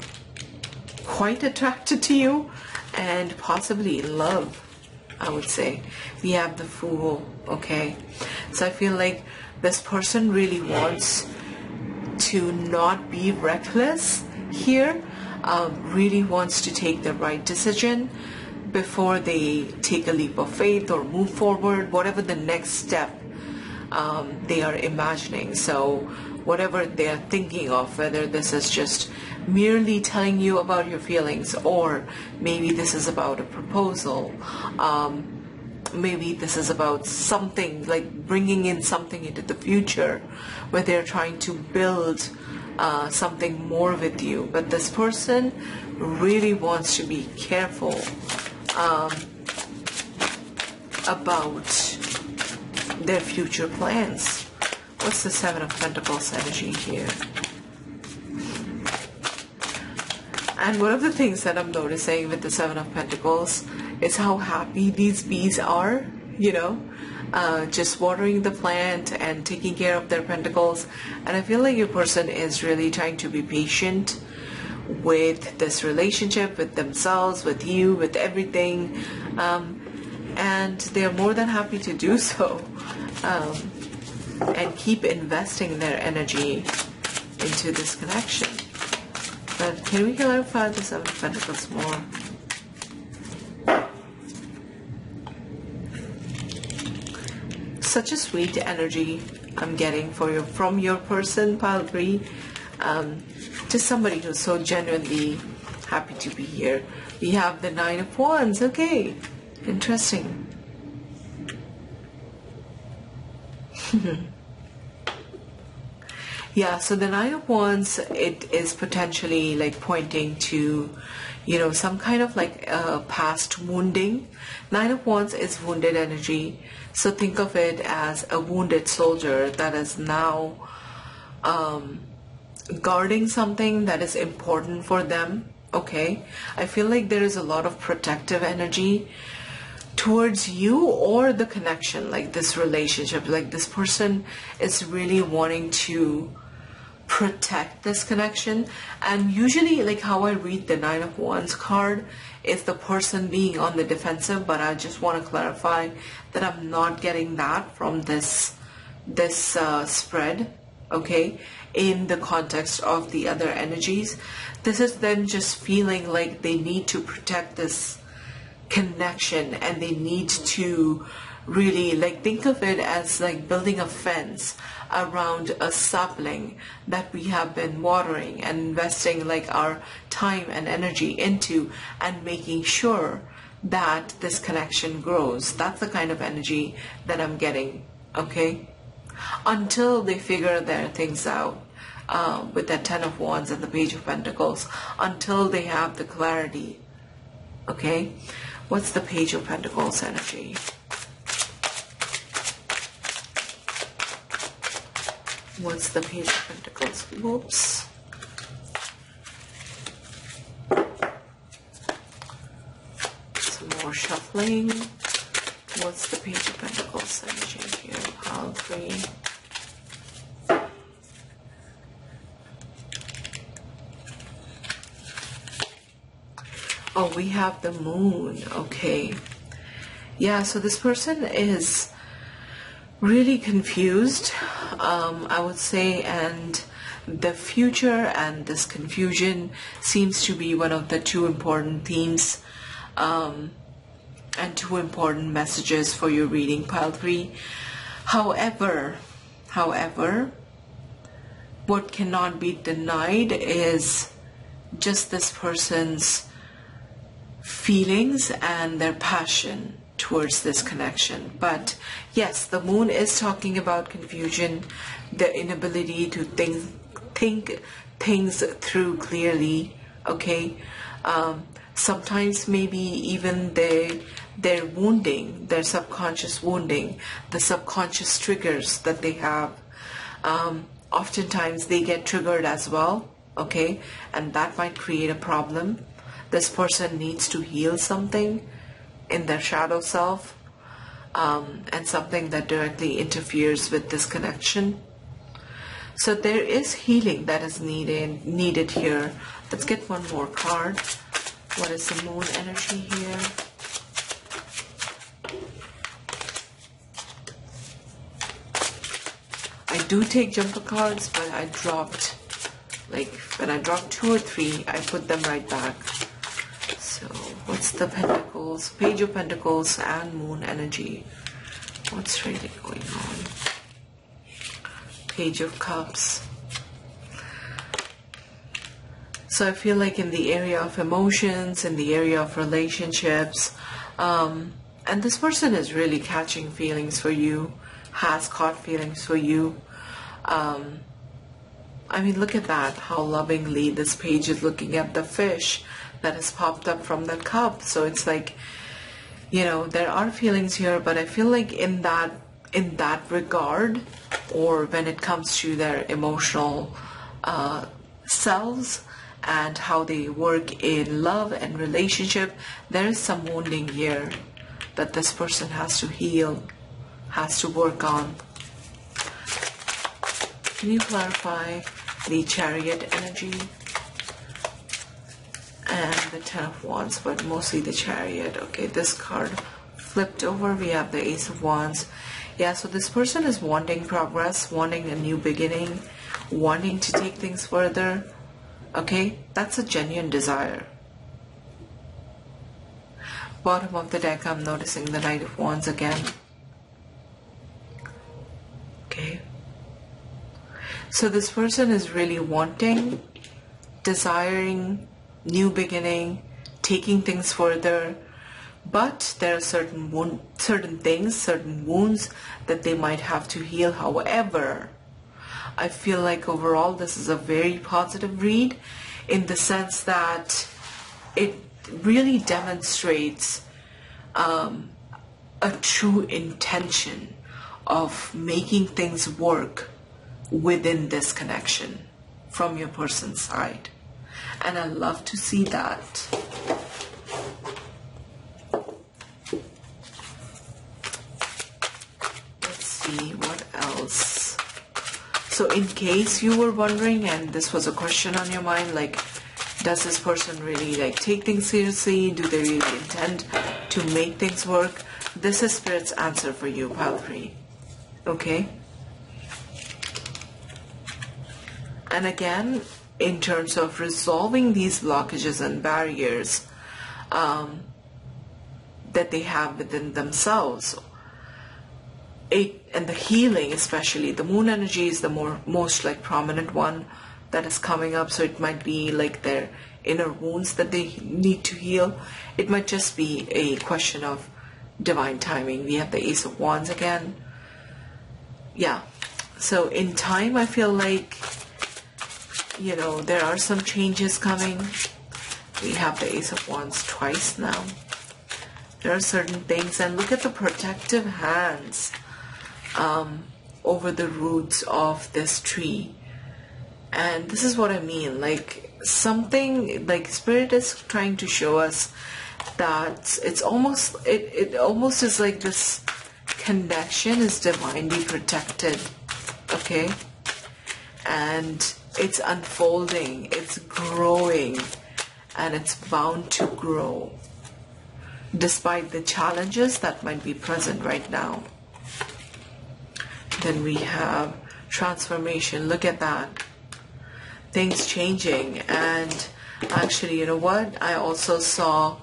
quite attracted to you and possibly in love, I would say. We have the Fool, okay? So I feel like this person really wants to not be reckless here, really wants to take the right decision before they take a leap of faith or move forward, whatever the next step they are imagining. So whatever they are thinking of, whether this is just merely telling you about your feelings, or maybe this is about a proposal, maybe this is about something like bringing in something into the future where they're trying to build something more with you. But this person really wants to be careful about their future plans. What's the Seven of Pentacles energy here? And one of the things that I'm noticing with the Seven of Pentacles is how happy these bees are, you know, just watering the plant and taking care of their pentacles. And I feel like your person is really trying to be patient with this relationship, with themselves, with you, with everything. And they're more than happy to do so. And keep investing their energy into this connection. But can we clarify the Seven of Pentacles more? Such a sweet energy I'm getting from your person, pile 3. Just somebody who's so genuinely happy to be here. We have the Nine of Wands. Okay, interesting. Yeah, so the Nine of Wands, it is potentially like pointing to, you know, some kind of like past wounding. Nine of Wands is wounded energy. So think of it as a wounded soldier that is now guarding something that is important for them. Okay, I feel like there is a lot of protective energy towards you or the connection, like this relationship. Like this person is really wanting to protect this connection. And usually, like how I read the Nine of Wands card is the person being on the defensive, but I just want to clarify that I'm not getting that from this spread, okay, in the context of the other energies. This is them just feeling like they need to protect this connection, and they need to really, like, think of it as like building a fence around a sapling that we have been watering and investing like our time and energy into, and making sure that this connection grows. That's the kind of energy that I'm getting, okay, until they figure their things out, with that Ten of Wands and the Page of Pentacles, until they have the clarity. Okay, what's the Page of Pentacles energy? What's the Page of Pentacles? Whoops. Some more shuffling. What's the Page of Pentacles energy here? Pile 3. Oh, we have the Moon. Okay. Yeah, so this person is really confused, I would say, and the future and this confusion seems to be one of the two important themes and two important messages for your reading, pile 3. However, what cannot be denied is just this person's feelings and their passion towards this connection. But yes, the Moon is talking about confusion, the inability to think things through clearly, okay? Sometimes maybe even their wounding, their subconscious wounding, the subconscious triggers that they have, oftentimes they get triggered as well, okay? And that might create a problem. This person needs to heal something in their shadow self, and something that directly interferes with this connection. So there is healing that is needed here. Let's get one more card. What is the Moon energy here? I do take jumper cards, but I dropped, like when I dropped 2 or 3, I put them right back. So what's the Pentacles, Page of Pentacles and Moon energy? What's really going on? Page of Cups. So I feel like in the area of emotions, in the area of relationships, and this person is really catching feelings for you, has caught feelings for you. I mean, look at that, how lovingly this page is looking at the fish that has popped up from the cup. So it's like, you know, there are feelings here, but I feel like in that in that regard, or when it comes to their emotional selves and how they work in love and relationship, there is some wounding here that this person has to heal, has to work on. Can you clarify the Chariot energy and the Ten of Wands, but mostly the Chariot? Okay, this card flipped over, we have the Ace of Wands. Yeah, so this person is wanting progress, wanting a new beginning, wanting to take things further. Okay, that's a genuine desire. Bottom of the deck, I'm noticing the Knight of Wands again. Okay. So this person is really wanting, desiring, new beginning, taking things further, but there are certain wounds that they might have to heal. However, I feel like overall this is a very positive read, in the sense that it really demonstrates a true intention of making things work within this connection from your person's side. And I love to see that. Let's see what else. So in case you were wondering and this was a question on your mind, like, does this person really like take things seriously? Do they really intend to make things work? This is Spirit's answer for you, pile 3. Okay? And again, in terms of resolving these blockages and barriers that they have within themselves, and the healing, especially the Moon energy is the most like prominent one that is coming up. So it might be like their inner wounds that they need to heal. It might just be a question of divine timing. We have the Ace of Wands again. Yeah, so in time, I feel like, you know, there are some changes coming. We have the Ace of Wands twice now. There are certain things, and look at the protective hands over the roots of this tree. And this is what I mean, like something, like Spirit is trying to show us that it's almost, it almost is like this connection is divinely protected, okay? And it's unfolding, it's growing, and it's bound to grow despite the challenges that might be present right now. Then we have transformation. Look at that. Things changing. And actually, you know what? I also saw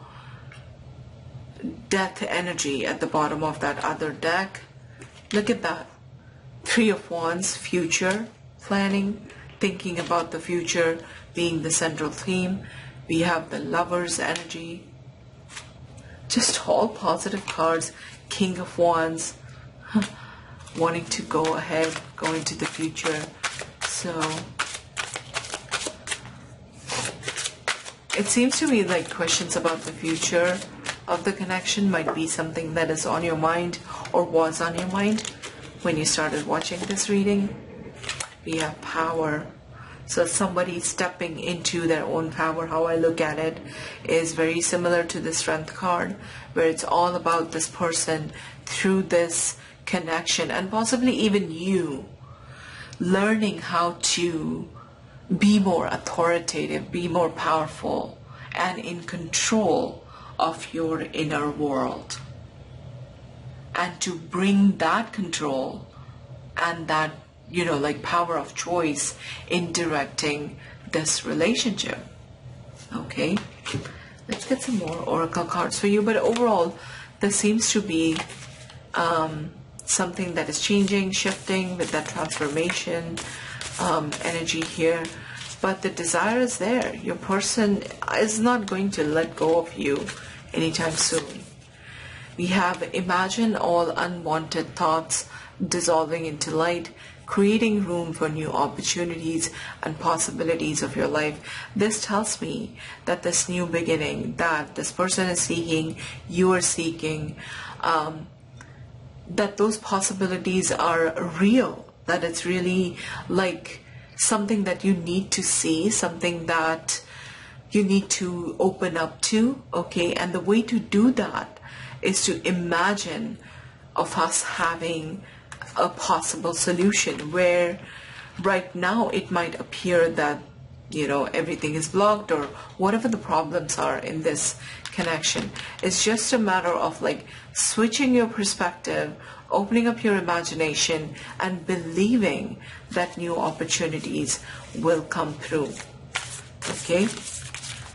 death energy at the bottom of that other deck. Look at that. 3 of Wands, future planning, thinking about the future being the central theme. We have the Lover's energy. Just all positive cards. King of Wands, wanting to go ahead, go into the future. So it seems to me like questions about the future of the connection might be something that is on your mind or was on your mind when you started watching this reading. We have power. So somebody stepping into their own power. How I look at it is very similar to the Strength card, where it's all about this person through this connection, and possibly even you learning how to be more authoritative, be more powerful, and in control of your inner world, and to bring that control and that, you know, like power of choice in directing this relationship. Okay, let's get some more oracle cards for you. But overall, there seems to be something that is changing, shifting with that transformation energy here. But the desire is there. Your person is not going to let go of you anytime soon. We have imagine all unwanted thoughts dissolving into light, creating room for new opportunities and possibilities of your life. This tells me that this new beginning that this person is seeking, you are seeking, that those possibilities are real, that it's really like something that you need to see, something that you need to open up to, okay? And the way to do that is to imagine of us having a possible solution where right now it might appear that, you know, everything is blocked or whatever the problems are in this connection. It's just a matter of like switching your perspective, opening up your imagination, and believing that new opportunities will come through. Okay?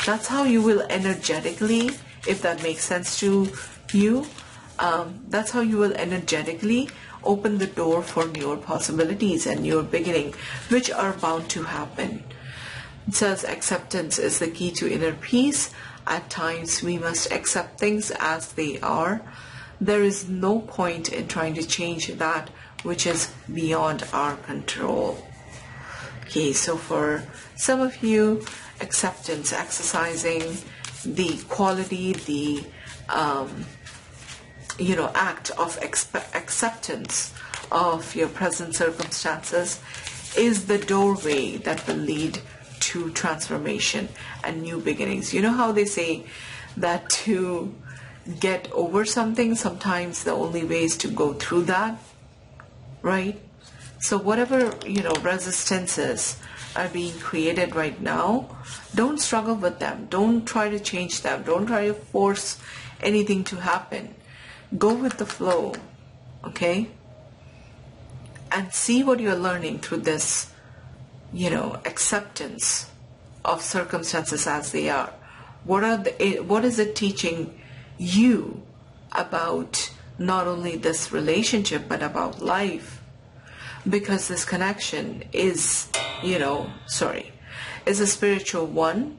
That's how you will energetically, if that makes sense to you, that's how you will energetically open the door for newer possibilities and newer beginning, which are bound to happen. It says acceptance is the key to inner peace. At times we must accept things as they are. There is no point in trying to change that which is beyond our control. Okay, so for some of you, acceptance, exercising the quality, the act of acceptance of your present circumstances is the doorway that will lead to transformation and new beginnings. You know how they say that to get over something, sometimes the only way is to go through that, right? So whatever, resistances are being created right now, don't struggle with them. Don't try to change them. Don't try to force anything to happen. Go with the flow, okay? And see what you're learning through this, acceptance of circumstances as they are. What is it teaching you about not only this relationship, but about life? Because this connection is, is a spiritual one,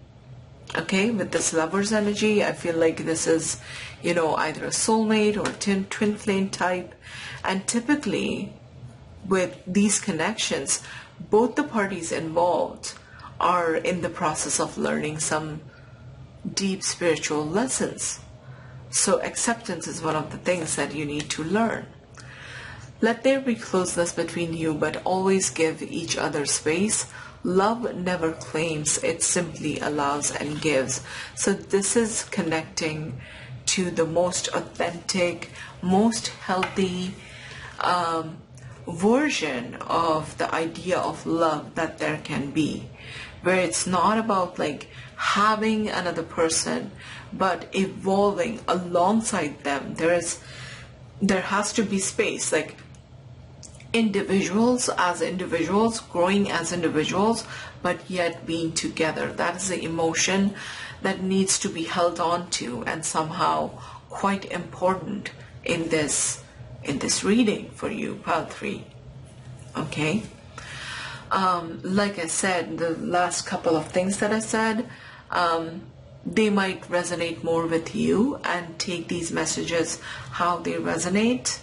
okay? With this lover's energy, I feel like this is, either a soulmate or twin flame type. And typically, with these connections, both the parties involved are in the process of learning some deep spiritual lessons. So acceptance is one of the things that you need to learn. Let there be closeness between you, but always give each other space. Love never claims, it simply allows and gives. So this is connecting to the most authentic, most healthy version of the idea of love that there can be, where it's not about like having another person, but evolving alongside them. There has to be space, like individuals as individuals, growing as individuals, but yet being together. That is the emotion that needs to be held on to, and somehow quite important in this reading for you, pile 3. Okay? Like I said, the last couple of things that I said, they might resonate more with you, and take these messages how they resonate.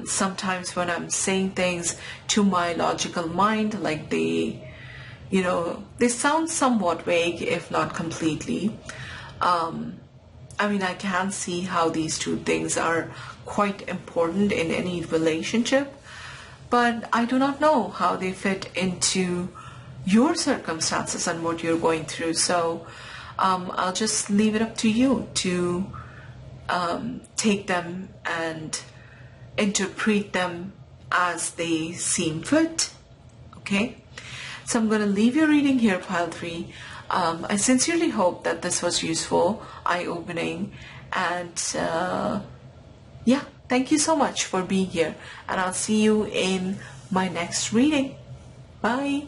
Sometimes when I'm saying things to my logical mind, like they sound somewhat vague, if not completely. I can see how these two things are quite important in any relationship, but I do not know how they fit into your circumstances and what you're going through. So I'll just leave it up to you to take them and interpret them as they seem fit. Okay? So I'm going to leave your reading here, pile 3. I sincerely hope that this was useful, eye-opening, and thank you so much for being here, and I'll see you in my next reading. Bye.